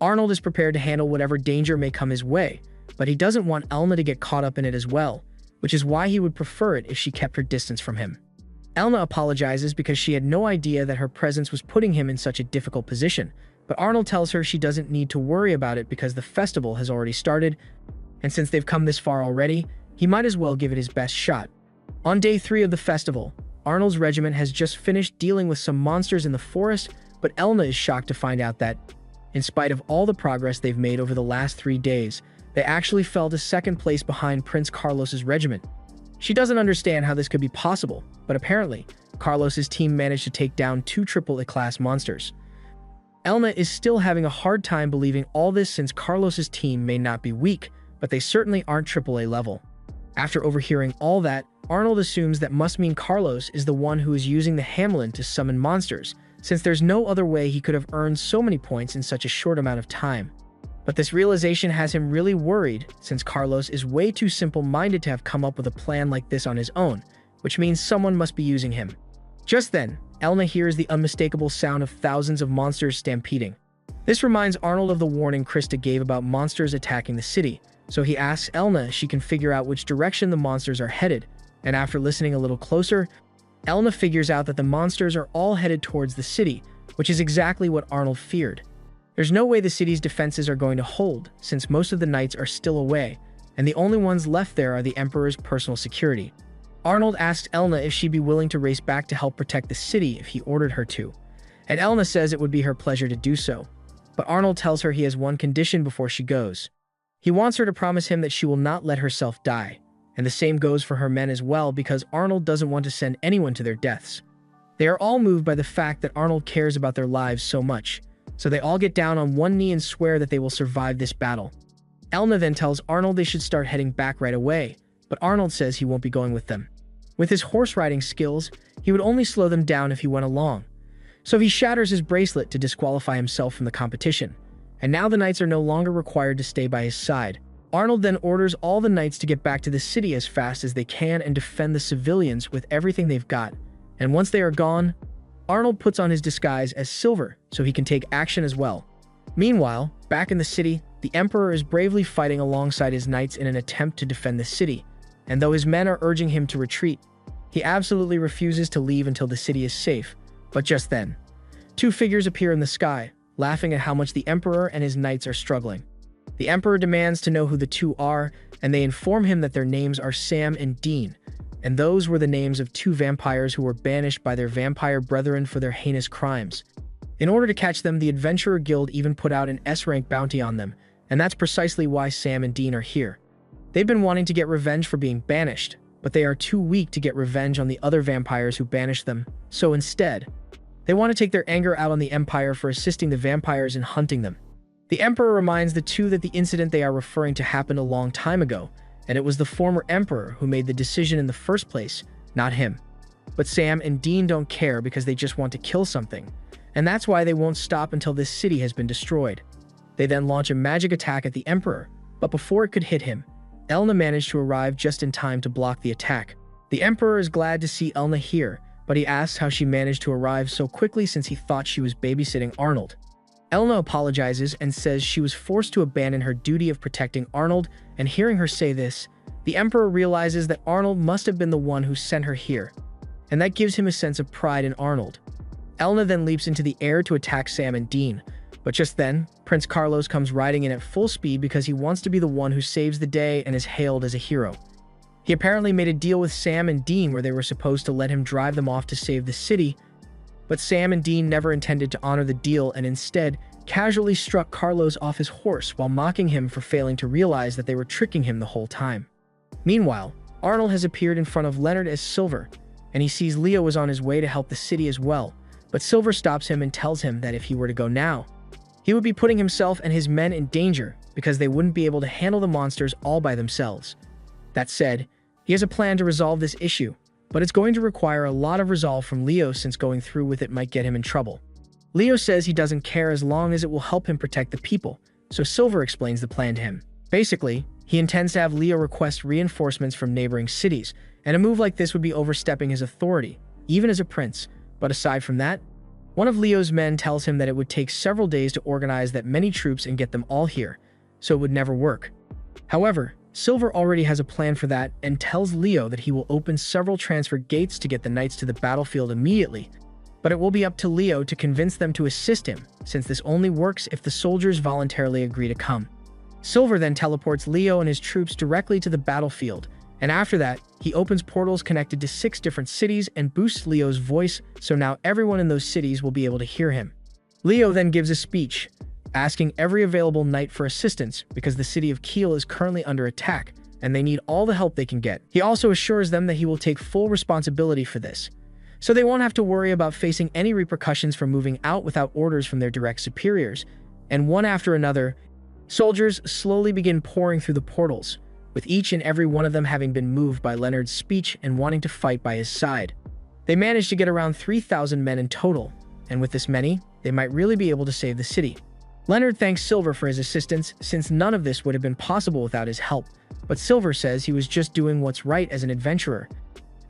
Arnold is prepared to handle whatever danger may come his way, but he doesn't want Elna to get caught up in it as well, which is why he would prefer it if she kept her distance from him. Elna apologizes because she had no idea that her presence was putting him in such a difficult position, but Arnold tells her she doesn't need to worry about it because the festival has already started, and since they've come this far already, he might as well give it his best shot. On day 3 of the festival, Arnold's regiment has just finished dealing with some monsters in the forest, but Elna is shocked to find out that, in spite of all the progress they've made over the last 3 days, they actually fell to second place behind Prince Carlos's regiment. She doesn't understand how this could be possible, but apparently, Carlos's team managed to take down 2 AAA-class monsters. Elna is still having a hard time believing all this since Carlos's team may not be weak, but they certainly aren't AAA level. After overhearing all that, Arnold assumes that must mean Carlos is the one who is using the Hamelin to summon monsters, since there's no other way he could have earned so many points in such a short amount of time. But this realization has him really worried, since Carlos is way too simple-minded to have come up with a plan like this on his own, which means someone must be using him. Just then, Elna hears the unmistakable sound of thousands of monsters stampeding. This reminds Arnold of the warning Krista gave about monsters attacking the city, so he asks Elna if she can figure out which direction the monsters are headed, and after listening a little closer, Elna figures out that the monsters are all headed towards the city, which is exactly what Arnold feared. There's no way the city's defenses are going to hold, since most of the knights are still away, and the only ones left there are the Emperor's personal security. Arnold asked Elna if she'd be willing to race back to help protect the city if he ordered her to, and Elna says it would be her pleasure to do so. But Arnold tells her he has one condition before she goes. He wants her to promise him that she will not let herself die, and the same goes for her men as well, because Arnold doesn't want to send anyone to their deaths. They are all moved by the fact that Arnold cares about their lives so much, so they all get down on one knee and swear that they will survive this battle. Elna then tells Arnold they should start heading back right away, but Arnold says he won't be going with them. With his horse riding skills, he would only slow them down if he went along. So he shatters his bracelet to disqualify himself from the competition, and now the knights are no longer required to stay by his side. Arnold then orders all the knights to get back to the city as fast as they can and defend the civilians with everything they've got, and once they are gone, Arnold puts on his disguise as Silver so he can take action as well. Meanwhile, back in the city, the Emperor is bravely fighting alongside his knights in an attempt to defend the city, and though his men are urging him to retreat, he absolutely refuses to leave until the city is safe. But just then, two figures appear in the sky, laughing at how much the Emperor and his knights are struggling. The Emperor demands to know who the two are, and they inform him that their names are Sam and Dean, and those were the names of two vampires who were banished by their vampire brethren for their heinous crimes. In order to catch them, the Adventurer Guild even put out an S-rank bounty on them, and that's precisely why Sam and Dean are here. They've been wanting to get revenge for being banished, but they are too weak to get revenge on the other vampires who banished them, so instead, they want to take their anger out on the Empire for assisting the vampires in hunting them. The Emperor reminds the two that the incident they are referring to happened a long time ago, and it was the former Emperor who made the decision in the first place, not him. But Sam and Dean don't care because they just want to kill something, and that's why they won't stop until this city has been destroyed. They then launch a magic attack at the Emperor, but before it could hit him, Elna managed to arrive just in time to block the attack. The Emperor is glad to see Elna here, but he asks how she managed to arrive so quickly since he thought she was babysitting Arnold. Elna apologizes and says she was forced to abandon her duty of protecting Arnold, and hearing her say this, the Emperor realizes that Arnold must have been the one who sent her here, and that gives him a sense of pride in Arnold. Elna then leaps into the air to attack Sam and Dean, but just then, Prince Carlos comes riding in at full speed because he wants to be the one who saves the day and is hailed as a hero. He apparently made a deal with Sam and Dean where they were supposed to let him drive them off to save the city, but Sam and Dean never intended to honor the deal and instead casually struck Carlos off his horse while mocking him for failing to realize that they were tricking him the whole time. Meanwhile, Arnold has appeared in front of Leonard as Silver, and he sees Leo is on his way to help the city as well, but Silver stops him and tells him that if he were to go now, he would be putting himself and his men in danger because they wouldn't be able to handle the monsters all by themselves. That said, he has a plan to resolve this issue, but it's going to require a lot of resolve from Leo since going through with it might get him in trouble. Leo says he doesn't care as long as it will help him protect the people, so Silver explains the plan to him. Basically, he intends to have Leo request reinforcements from neighboring cities, and a move like this would be overstepping his authority, even as a prince. But aside from that, one of Leo's men tells him that it would take several days to organize that many troops and get them all here, so it would never work. However, Silver already has a plan for that and tells Leo that he will open several transfer gates to get the knights to the battlefield immediately, but it will be up to Leo to convince them to assist him, since this only works if the soldiers voluntarily agree to come. Silver then teleports Leo and his troops directly to the battlefield, and after that, he opens portals connected to 6 different cities and boosts Leo's voice, so now everyone in those cities will be able to hear him. Leo then gives a speech, asking every available knight for assistance because the city of Kiel is currently under attack, and they need all the help they can get. He also assures them that he will take full responsibility for this, so they won't have to worry about facing any repercussions for moving out without orders from their direct superiors, and one after another, soldiers slowly begin pouring through the portals, with each and every one of them having been moved by Leonard's speech and wanting to fight by his side. They managed to get around 3,000 men in total, and with this many, they might really be able to save the city. Leonard thanks Silver for his assistance, since none of this would have been possible without his help, but Silver says he was just doing what's right as an adventurer,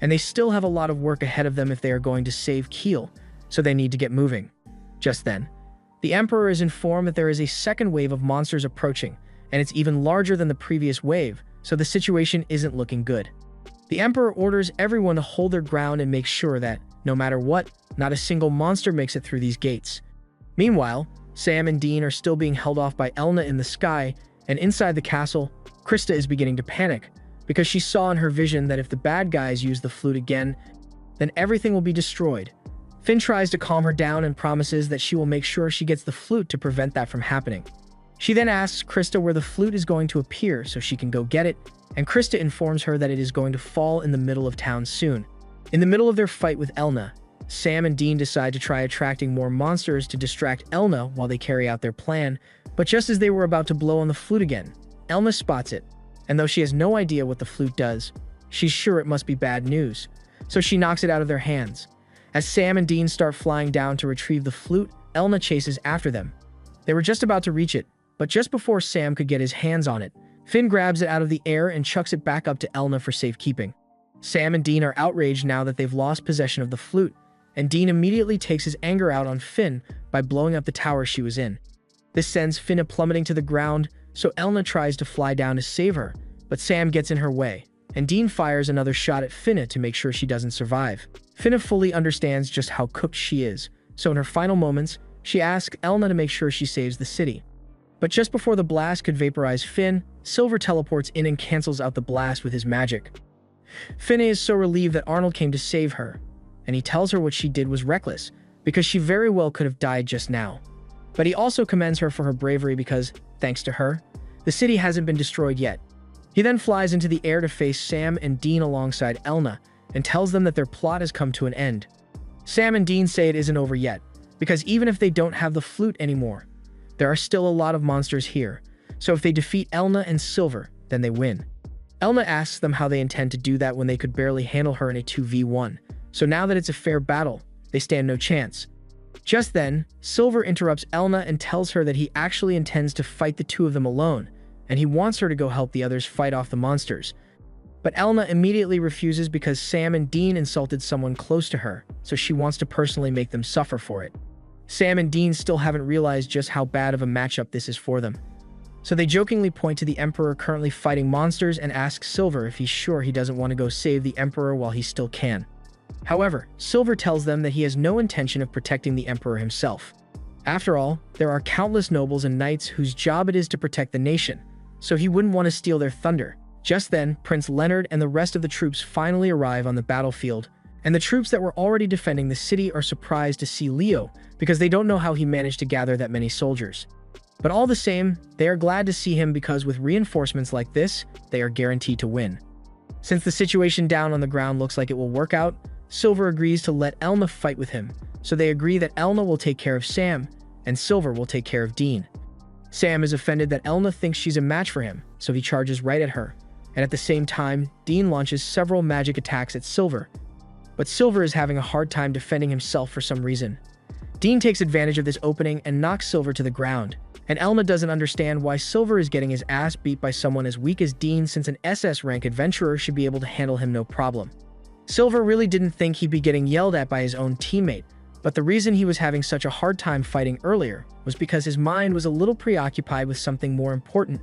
and they still have a lot of work ahead of them if they are going to save Kiel, so they need to get moving. Just then, the Emperor is informed that there is a second wave of monsters approaching, and it's even larger than the previous wave, so the situation isn't looking good. The Emperor orders everyone to hold their ground and make sure that, no matter what, not a single monster makes it through these gates. Meanwhile, Sam and Dean are still being held off by Elna in the sky, and inside the castle, Krista is beginning to panic because she saw in her vision that if the bad guys use the flute again, then everything will be destroyed. Finn tries to calm her down and promises that she will make sure she gets the flute to prevent that from happening. She then asks Krista where the flute is going to appear so she can go get it, and Krista informs her that it is going to fall in the middle of town soon. In the middle of their fight with Elna, Sam and Dean decide to try attracting more monsters to distract Elna while they carry out their plan, but just as they were about to blow on the flute again, Elna spots it, and though she has no idea what the flute does, she's sure it must be bad news, so she knocks it out of their hands. As Sam and Dean start flying down to retrieve the flute, Elna chases after them. They were just about to reach it, but just before Sam could get his hands on it, Finn grabs it out of the air and chucks it back up to Elna for safekeeping. Sam and Dean are outraged now that they've lost possession of the flute, and Dean immediately takes his anger out on Finn by blowing up the tower she was in. This sends Finna plummeting to the ground, so Elna tries to fly down to save her, but Sam gets in her way, and Dean fires another shot at Finna to make sure she doesn't survive. Finna fully understands just how cooked she is, so in her final moments, she asks Elna to make sure she saves the city. But just before the blast could vaporize Finn, Silver teleports in and cancels out the blast with his magic. Finna is so relieved that Arnold came to save her, and he tells her what she did was reckless, because she very well could have died just now. But he also commends her for her bravery because, thanks to her, the city hasn't been destroyed yet. He then flies into the air to face Sam and Dean alongside Elna, and tells them that their plot has come to an end. Sam and Dean say it isn't over yet, because even if they don't have the flute anymore, there are still a lot of monsters here, so if they defeat Elna and Silver, then they win. Elna asks them how they intend to do that when they could barely handle her in a 2v1, so now that it's a fair battle, they stand no chance. Just then, Silver interrupts Elna and tells her that he actually intends to fight the two of them alone, and he wants her to go help the others fight off the monsters. But Elna immediately refuses because Sam and Dean insulted someone close to her, so she wants to personally make them suffer for it. Sam and Dean still haven't realized just how bad of a matchup this is for them. So they jokingly point to the Emperor currently fighting monsters and ask Silver if he's sure he doesn't want to go save the Emperor while he still can. However, Silver tells them that he has no intention of protecting the Emperor himself. After all, there are countless nobles and knights whose job it is to protect the nation, so he wouldn't want to steal their thunder. Just then, Prince Leonard and the rest of the troops finally arrive on the battlefield, and the troops that were already defending the city are surprised to see Leo because they don't know how he managed to gather that many soldiers. But all the same, they are glad to see him because with reinforcements like this, they are guaranteed to win. Since the situation down on the ground looks like it will work out, Silver agrees to let Elna fight with him, so they agree that Elna will take care of Sam, and Silver will take care of Dean. Sam is offended that Elna thinks she's a match for him, so he charges right at her, and at the same time, Dean launches several magic attacks at Silver, but Silver is having a hard time defending himself for some reason. Dean takes advantage of this opening and knocks Silver to the ground, and Elna doesn't understand why Silver is getting his ass beat by someone as weak as Dean since an SS rank adventurer should be able to handle him no problem. Silver really didn't think he'd be getting yelled at by his own teammate, but the reason he was having such a hard time fighting earlier was because his mind was a little preoccupied with something more important,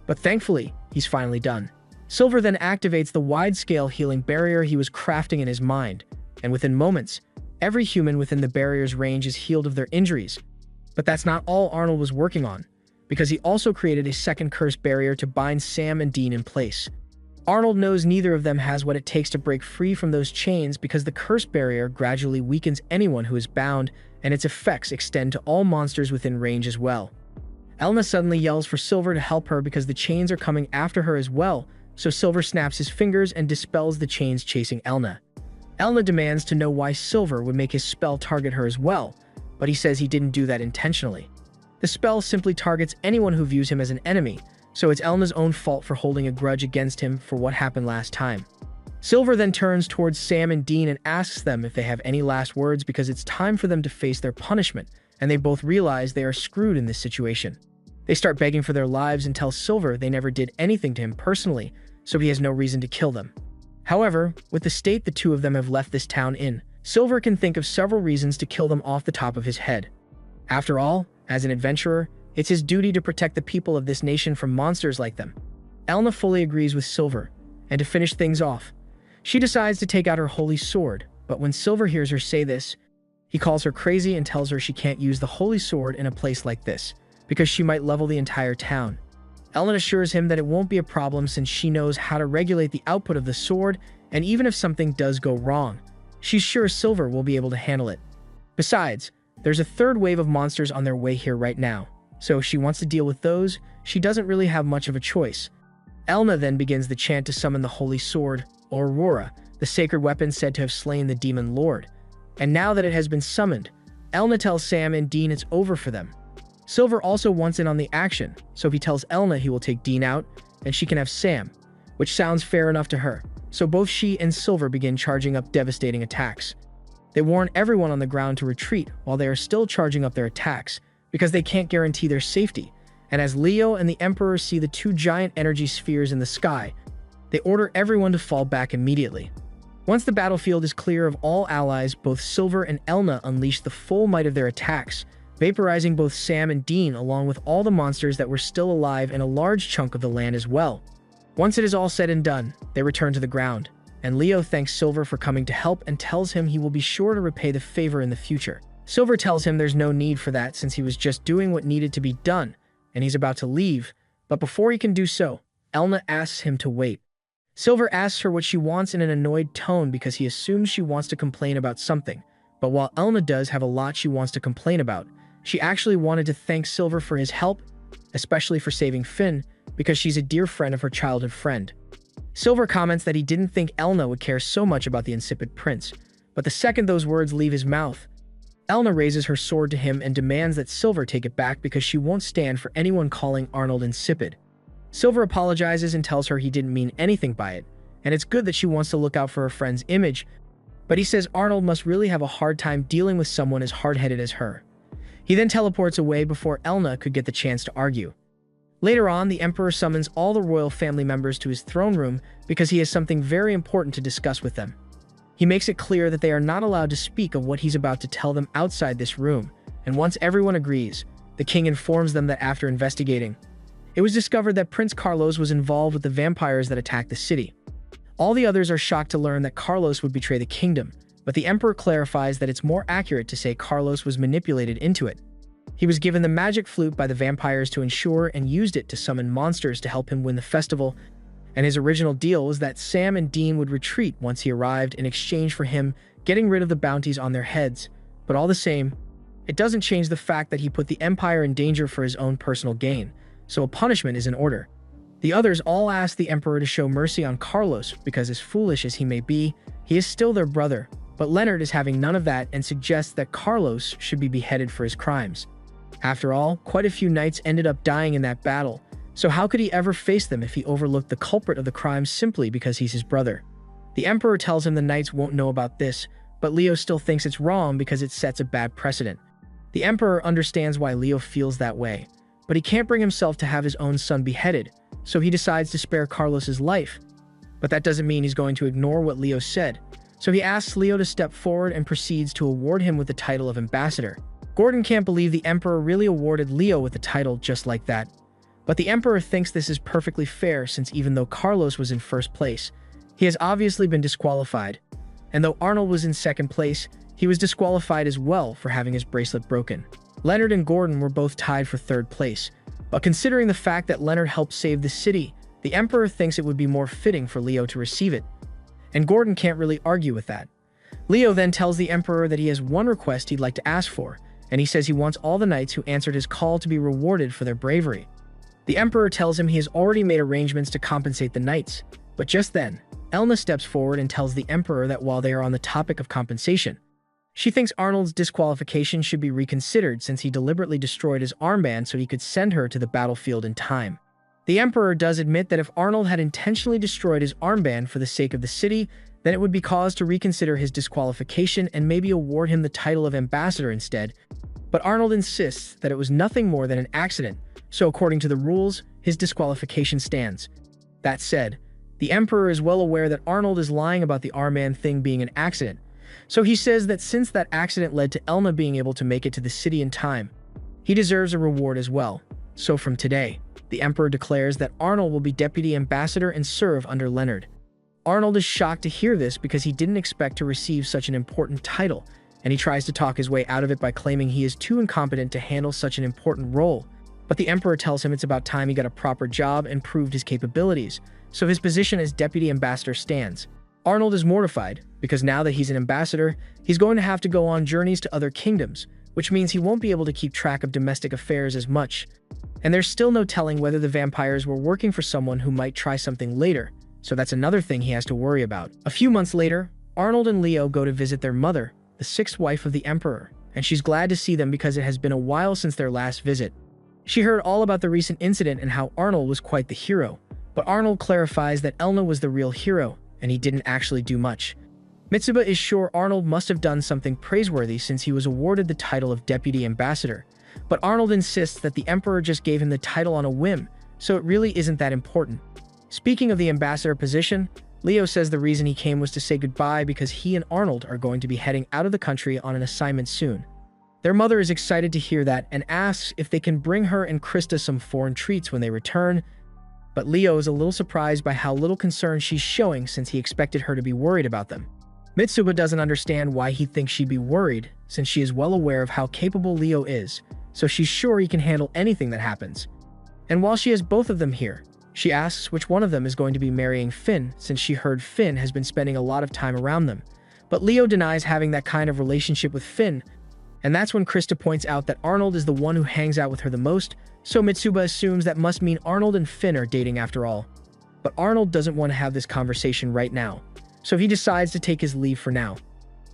but thankfully, he's finally done. Silver then activates the wide-scale healing barrier he was crafting in his mind, and within moments, every human within the barrier's range is healed of their injuries. But that's not all Arnold was working on, because he also created a second curse barrier to bind Sam and Dean in place. Arnold knows neither of them has what it takes to break free from those chains because the curse barrier gradually weakens anyone who is bound, and its effects extend to all monsters within range as well. Elna suddenly yells for Silver to help her because the chains are coming after her as well, so Silver snaps his fingers and dispels the chains chasing Elna. Elna demands to know why Silver would make his spell target her as well, but he says he didn't do that intentionally. The spell simply targets anyone who views him as an enemy, so it's Elna's own fault for holding a grudge against him for what happened last time. Silver then turns towards Sam and Dean and asks them if they have any last words because it's time for them to face their punishment, and they both realize they are screwed in this situation. They start begging for their lives and tell Silver they never did anything to him personally, so he has no reason to kill them. However, with the state the two of them have left this town in, Silver can think of several reasons to kill them off the top of his head. After all, as an adventurer, it's his duty to protect the people of this nation from monsters like them. Elna fully agrees with Silver, and to finish things off, she decides to take out her holy sword, but when Silver hears her say this, He calls her crazy and tells her she can't use the holy sword in a place like this, because she might level the entire town. Elna assures him that it won't be a problem since she knows how to regulate the output of the sword, and even if something does go wrong, she's sure Silver will be able to handle it. Besides, there's a third wave of monsters on their way here right now, so if she wants to deal with those, she doesn't really have much of a choice. Elna then begins the chant to summon the holy sword, or Aurora, the sacred weapon said to have slain the demon lord. And now that it has been summoned, Elna tells Sam and Dean it's over for them. Silver also wants in on the action, so he tells Elna he will take Dean out, and she can have Sam, which sounds fair enough to her. So both she and Silver begin charging up devastating attacks. They warn everyone on the ground to retreat while they are still charging up their attacks, because they can't guarantee their safety. And as Leo and the Emperor see the two giant energy spheres in the sky, they order everyone to fall back immediately. Once the battlefield is clear of all allies, both Silver and Elna unleash the full might of their attacks, vaporizing both Sam and Dean along with all the monsters that were still alive and a large chunk of the land as well. Once it is all said and done, they return to the ground, and Leo thanks Silver for coming to help and tells him he will be sure to repay the favor in the future. Silver tells him there's no need for that since he was just doing what needed to be done, and he's about to leave, but before he can do so, Elna asks him to wait. Silver asks her what she wants in an annoyed tone because he assumes she wants to complain about something, but while Elna does have a lot she wants to complain about, she actually wanted to thank Silver for his help, especially for saving Finn, because she's a dear friend of her childhood friend. Silver comments that he didn't think Elna would care so much about the insipid prince, but the second those words leave his mouth, Elna raises her sword to him and demands that Silver take it back because she won't stand for anyone calling Arnold insipid. Silver apologizes and tells her he didn't mean anything by it, and it's good that she wants to look out for her friend's image, but he says Arnold must really have a hard time dealing with someone as hard-headed as her. He then teleports away before Elna could get the chance to argue. Later on, the Emperor summons all the royal family members to his throne room because he has something very important to discuss with them. He makes it clear that they are not allowed to speak of what he's about to tell them outside this room, and once everyone agrees, the king informs them that after investigating, it was discovered that Prince Carlos was involved with the vampires that attacked the city. All the others are shocked to learn that Carlos would betray the kingdom, but the Emperor clarifies that it's more accurate to say Carlos was manipulated into it. He was given the magic flute by the vampires to ensure and used it to summon monsters to help him win the festival, and his original deal was that Sam and Dean would retreat once he arrived in exchange for him getting rid of the bounties on their heads. But all the same, it doesn't change the fact that he put the Empire in danger for his own personal gain, so a punishment is in order. The others all ask the Emperor to show mercy on Carlos because as foolish as he may be, he is still their brother, but Leonard is having none of that and suggests that Carlos should be beheaded for his crimes. After all, quite a few knights ended up dying in that battle, so how could he ever face them if he overlooked the culprit of the crimes simply because he's his brother? The Emperor tells him the knights won't know about this, but Leo still thinks it's wrong because it sets a bad precedent. The Emperor understands why Leo feels that way, but he can't bring himself to have his own son beheaded, so he decides to spare Carlos's life. But that doesn't mean he's going to ignore what Leo said, so he asks Leo to step forward and proceeds to award him with the title of ambassador. Gordon can't believe the Emperor really awarded Leo with the title just like that, but the Emperor thinks this is perfectly fair since even though Carlos was in first place, he has obviously been disqualified, and though Arnold was in second place, he was disqualified as well for having his bracelet broken. Leonard and Gordon were both tied for third place, but considering the fact that Leonard helped save the city, the Emperor thinks it would be more fitting for Leo to receive it, and Gordon can't really argue with that. Leo then tells the Emperor that he has one request he'd like to ask for, and he says he wants all the knights who answered his call to be rewarded for their bravery. The Emperor tells him he has already made arrangements to compensate the knights, but just then, Elna steps forward and tells the Emperor that while they are on the topic of compensation, she thinks Arnold's disqualification should be reconsidered since he deliberately destroyed his armband so he could send her to the battlefield in time. The Emperor does admit that if Arnold had intentionally destroyed his armband for the sake of the city, then it would be cause to reconsider his disqualification and maybe award him the title of ambassador instead. But Arnold insists that it was nothing more than an accident, so according to the rules, his disqualification stands. That said, the Emperor is well aware that Arnold is lying about the armband thing being an accident, so he says that since that accident led to Elna being able to make it to the city in time, he deserves a reward as well. So from today, the Emperor declares that Arnold will be deputy ambassador and serve under Leonard. Arnold is shocked to hear this because he didn't expect to receive such an important title, and he tries to talk his way out of it by claiming he is too incompetent to handle such an important role. But the Emperor tells him it's about time he got a proper job and proved his capabilities, so his position as deputy ambassador stands. Arnold is mortified, because now that he's an ambassador, he's going to have to go on journeys to other kingdoms, which means he won't be able to keep track of domestic affairs as much. And there's still no telling whether the vampires were working for someone who might try something later, so that's another thing he has to worry about. A few months later, Arnold and Leo go to visit their mother, the sixth wife of the Emperor, and she's glad to see them because it has been a while since their last visit. She heard all about the recent incident and how Arnold was quite the hero, but Arnold clarifies that Elna was the real hero, and he didn't actually do much. Mitsuba is sure Arnold must have done something praiseworthy since he was awarded the title of deputy ambassador, but Arnold insists that the Emperor just gave him the title on a whim, so it really isn't that important. Speaking of the ambassador position, Leo says the reason he came was to say goodbye because he and Arnold are going to be heading out of the country on an assignment soon. Their mother is excited to hear that and asks if they can bring her and Krista some foreign treats when they return, but Leo is a little surprised by how little concern she's showing since he expected her to be worried about them. Mitsuba doesn't understand why he thinks she'd be worried, since she is well aware of how capable Leo is, so she's sure he can handle anything that happens. And while she has both of them here, she asks which one of them is going to be marrying Finn, since she heard Finn has been spending a lot of time around them. But Leo denies having that kind of relationship with Finn, and that's when Krista points out that Arnold is the one who hangs out with her the most, so Mitsuba assumes that must mean Arnold and Finn are dating after all. But Arnold doesn't want to have this conversation right now, so he decides to take his leave for now.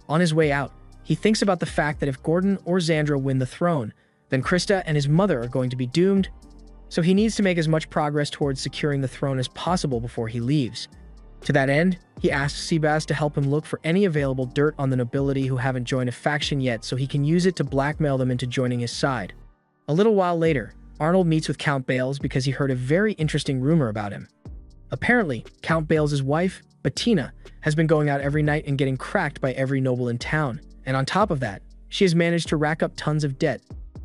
On his way out, he thinks about the fact that if Gordon or Xandra win the throne, then Krista and his mother are going to be doomed, so he needs to make as much progress towards securing the throne as possible before he leaves. To that end, he asks Seabass to help him look for any available dirt on the nobility who haven't joined a faction yet so he can use it to blackmail them into joining his side. A little while later, Arnold meets with Count Bales because he heard a very interesting rumor about him. Apparently, Count Bales' wife, Bettina, has been going out every night and getting cracked by every noble in town, and on top of that, she has managed to rack up tons of debt.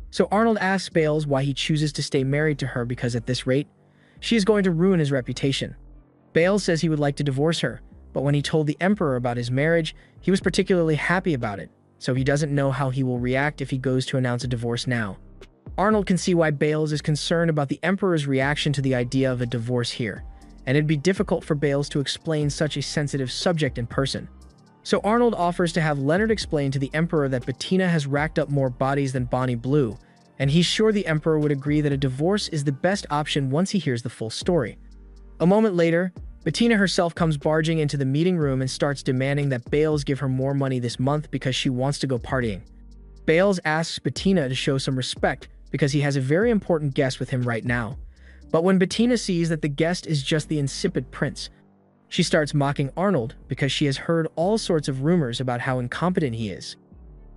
So Arnold asks Bales why he chooses to stay married to her because at this rate, she is going to ruin his reputation. Bales says he would like to divorce her, but when he told the Emperor about his marriage, he was particularly happy about it, so he doesn't know how he will react if he goes to announce a divorce now. Arnold can see why Bales is concerned about the Emperor's reaction to the idea of a divorce here, and it'd be difficult for Bales to explain such a sensitive subject in person. So Arnold offers to have Leonard explain to the Emperor that Bettina has racked up more bodies than Bonnie Blue, and he's sure the Emperor would agree that a divorce is the best option once he hears the full story. A moment later, Bettina herself comes barging into the meeting room and starts demanding that Bales give her more money this month because she wants to go partying. Bales asks Bettina to show some respect because he has a very important guest with him right now. But when Bettina sees that the guest is just the insipid prince, she starts mocking Arnold because she has heard all sorts of rumors about how incompetent he is.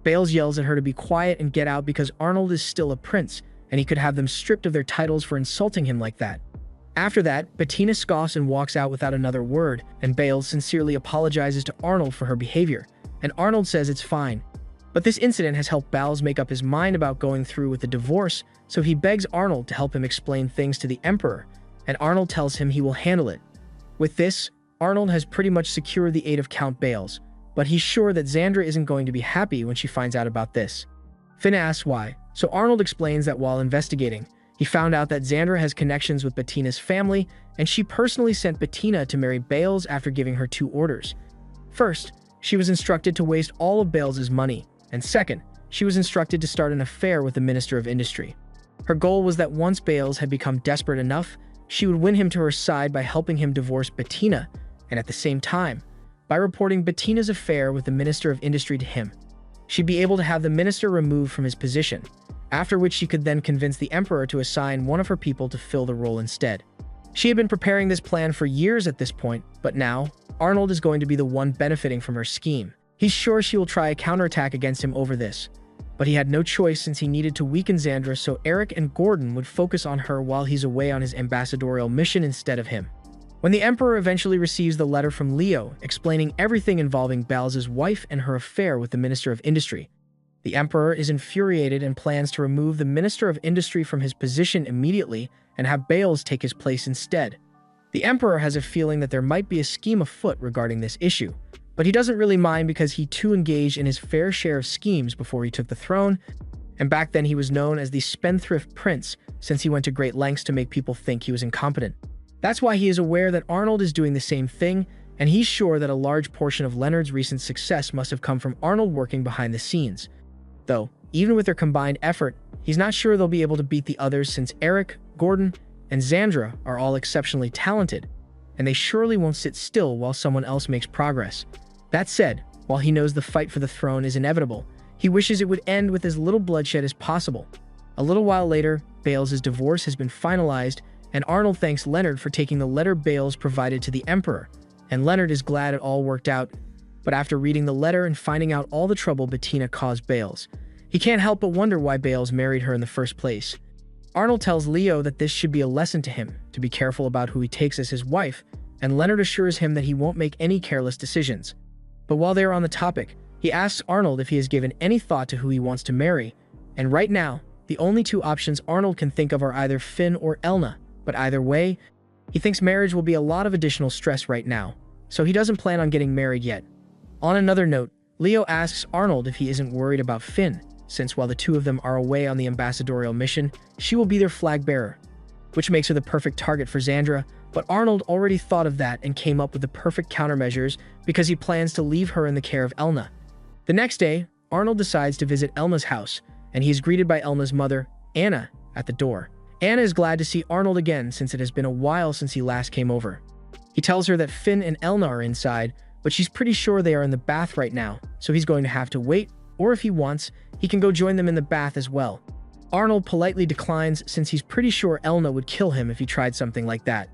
Bales yells at her to be quiet and get out because Arnold is still a prince, and he could have them stripped of their titles for insulting him like that. After that, Bettina scoffs and walks out without another word, and Bales sincerely apologizes to Arnold for her behavior, and Arnold says it's fine. But this incident has helped Bales make up his mind about going through with the divorce, so he begs Arnold to help him explain things to the Emperor, and Arnold tells him he will handle it. With this, Arnold has pretty much secured the aid of Count Bales, but he's sure that Xandra isn't going to be happy when she finds out about this. Finn asks why, so Arnold explains that while investigating, he found out that Xandra has connections with Bettina's family, and she personally sent Bettina to marry Bales after giving her two orders. First, she was instructed to waste all of Bales' money, and second, she was instructed to start an affair with the Minister of Industry. Her goal was that once Bales had become desperate enough, she would win him to her side by helping him divorce Bettina, and at the same time, by reporting Bettina's affair with the Minister of Industry to him. She'd be able to have the minister removed from his position, after which she could then convince the Emperor to assign one of her people to fill the role instead. She had been preparing this plan for years at this point, but now, Arnold is going to be the one benefiting from her scheme. He's sure she will try a counterattack against him over this, but he had no choice since he needed to weaken Xandra so Eric and Gordon would focus on her while he's away on his ambassadorial mission instead of him. When the Emperor eventually receives the letter from Leo explaining everything involving Bales' wife and her affair with the Minister of Industry, the Emperor is infuriated and plans to remove the Minister of Industry from his position immediately and have Bales take his place instead. The Emperor has a feeling that there might be a scheme afoot regarding this issue, But he doesn't really mind because he too engaged in his fair share of schemes before he took the throne, and back then he was known as the spendthrift prince since he went to great lengths to make people think he was incompetent. That's why he is aware that Arnold is doing the same thing, and he's sure that a large portion of Leonard's recent success must have come from Arnold working behind the scenes. Though, even with their combined effort, he's not sure they'll be able to beat the others since Eric, Gordon, and Xandra are all exceptionally talented, and they surely won't sit still while someone else makes progress. That said, while he knows the fight for the throne is inevitable, he wishes it would end with as little bloodshed as possible. A little while later, Bales' divorce has been finalized, and Arnold thanks Leonard for taking the letter Bales provided to the Emperor, and Leonard is glad it all worked out. But after reading the letter and finding out all the trouble Bettina caused Bales, he can't help but wonder why Bales married her in the first place. Arnold tells Leo that this should be a lesson to him, to be careful about who he takes as his wife, and Leonard assures him that he won't make any careless decisions. But while they are on the topic, he asks Arnold if he has given any thought to who he wants to marry, and right now, the only two options Arnold can think of are either Finn or Elna, but either way, he thinks marriage will be a lot of additional stress right now, so he doesn't plan on getting married yet. On another note, Leo asks Arnold if he isn't worried about Finn, since while the two of them are away on the ambassadorial mission, she will be their flag bearer, which makes her the perfect target for Xandra, but Arnold already thought of that and came up with the perfect countermeasures because he plans to leave her in the care of Elna. The next day, Arnold decides to visit Elna's house, and he is greeted by Elna's mother, Anna, at the door. Anna is glad to see Arnold again since it has been a while since he last came over. He tells her that Finn and Elna are inside, but she's pretty sure they are in the bath right now, so he's going to have to wait, or if he wants, he can go join them in the bath as well. Arnold politely declines since he's pretty sure Elna would kill him if he tried something like that.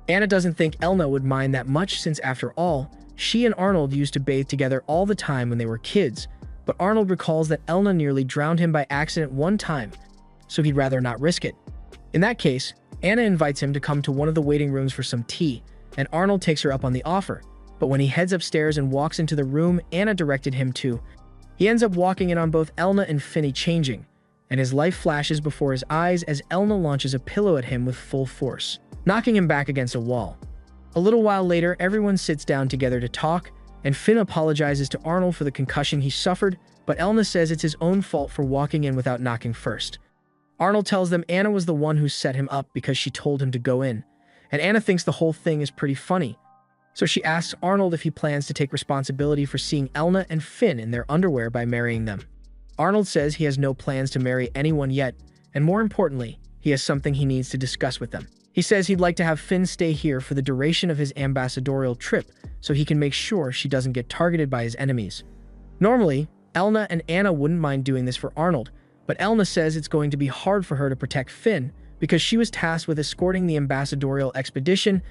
Anna doesn't think Elna would mind that much since after all, she and Arnold used to bathe together all the time when they were kids, but Arnold recalls that Elna nearly drowned him by accident one time, so he'd rather not risk it. In that case, Anna invites him to come to one of the waiting rooms for some tea, and Arnold takes her up on the offer, but when he heads upstairs and walks into the room Anna directed him to, he ends up walking in on both Elna and Finny changing, and his life flashes before his eyes as Elna launches a pillow at him with full force, knocking him back against a wall. A little while later, everyone sits down together to talk, and Finn apologizes to Arnold for the concussion he suffered, but Elna says it's his own fault for walking in without knocking first. Arnold tells them Anna was the one who set him up because she told him to go in, and Anna thinks the whole thing is pretty funny. So she asks Arnold if he plans to take responsibility for seeing Elna and Finn in their underwear by marrying them. Arnold says he has no plans to marry anyone yet, and more importantly, he has something he needs to discuss with them. He says he'd like to have Finn stay here for the duration of his ambassadorial trip so he can make sure she doesn't get targeted by his enemies. Normally, Elna and Anna wouldn't mind doing this for Arnold, but Elna says it's going to be hard for her to protect Finn because she was tasked with escorting the ambassadorial expedition,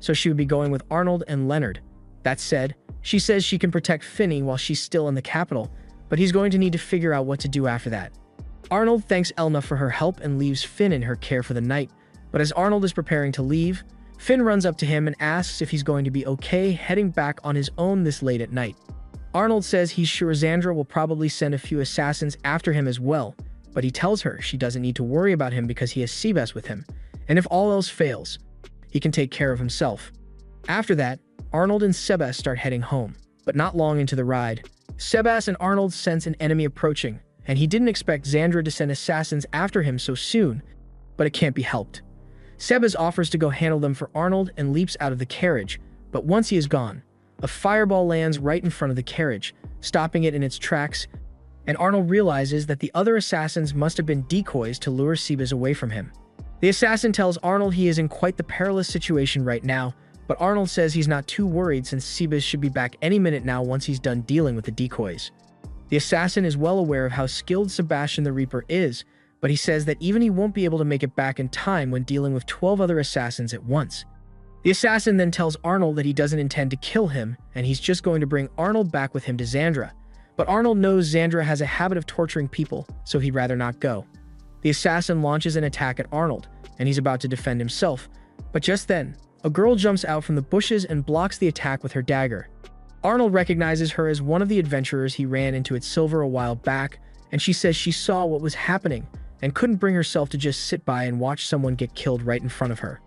so she would be going with Arnold and Leonard. That said, she says she can protect Finny while she's still in the capital, but he's going to need to figure out what to do after that. Arnold thanks Elna for her help and leaves Finn in her care for the night, but as Arnold is preparing to leave, Finn runs up to him and asks if he's going to be okay heading back on his own this late at night. Arnold says he's sure Xandra will probably send a few assassins after him as well, but he tells her she doesn't need to worry about him because he has Sebas with him, and if all else fails, he can take care of himself. After that, Arnold and Sebas start heading home, but not long into the ride, Sebas and Arnold sense an enemy approaching, and he didn't expect Xandra to send assassins after him so soon, but it can't be helped. Sebas offers to go handle them for Arnold and leaps out of the carriage, but once he is gone, a fireball lands right in front of the carriage, stopping it in its tracks, and Arnold realizes that the other assassins must have been decoys to lure Sebas away from him. The assassin tells Arnold he is in quite the perilous situation right now, but Arnold says he's not too worried since Sebas should be back any minute now once he's done dealing with the decoys. The assassin is well aware of how skilled Sebastian the Reaper is, but he says that even he won't be able to make it back in time when dealing with 12 other assassins at once. The assassin then tells Arnold that he doesn't intend to kill him, and he's just going to bring Arnold back with him to Xandra. But Arnold knows Xandra has a habit of torturing people, so he'd rather not go. The assassin launches an attack at Arnold, and he's about to defend himself, but just then, a girl jumps out from the bushes and blocks the attack with her dagger. Arnold recognizes her as one of the adventurers he ran into at Silver a while back, and she says she saw what was happening and couldn't bring herself to just sit by and watch someone get killed right in front of her.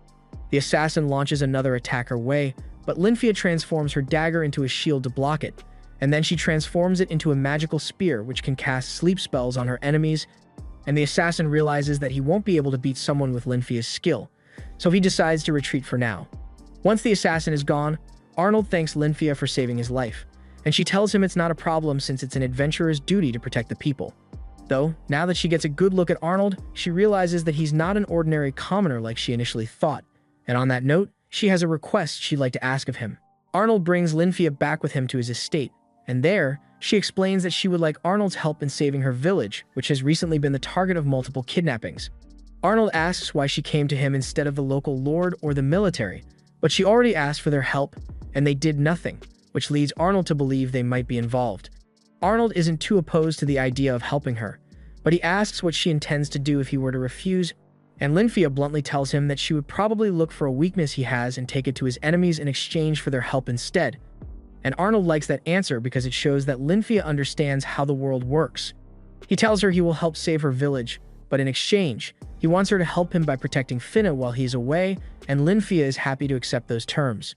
The assassin launches another attack her way, but Lynfia transforms her dagger into a shield to block it, and then she transforms it into a magical spear which can cast sleep spells on her enemies, and the assassin realizes that he won't be able to beat someone with Lynfia's skill, so he decides to retreat for now. Once the assassin is gone, Arnold thanks Lynfia for saving his life, and she tells him it's not a problem since it's an adventurer's duty to protect the people. Though, now that she gets a good look at Arnold, she realizes that he's not an ordinary commoner like she initially thought, and on that note, she has a request she'd like to ask of him. Arnold brings Lynfia back with him to his estate, and there, she explains that she would like Arnold's help in saving her village, which has recently been the target of multiple kidnappings. Arnold asks why she came to him instead of the local lord or the military, but she already asked for their help, and they did nothing, which leads Arnold to believe they might be involved. Arnold isn't too opposed to the idea of helping her, but he asks what she intends to do if he were to refuse, and Lynfia bluntly tells him that she would probably look for a weakness he has and take it to his enemies in exchange for their help instead. And Arnold likes that answer because it shows that Lynfia understands how the world works. He tells her he will help save her village, but in exchange, he wants her to help him by protecting Finna while he is away, and Lynfia is happy to accept those terms.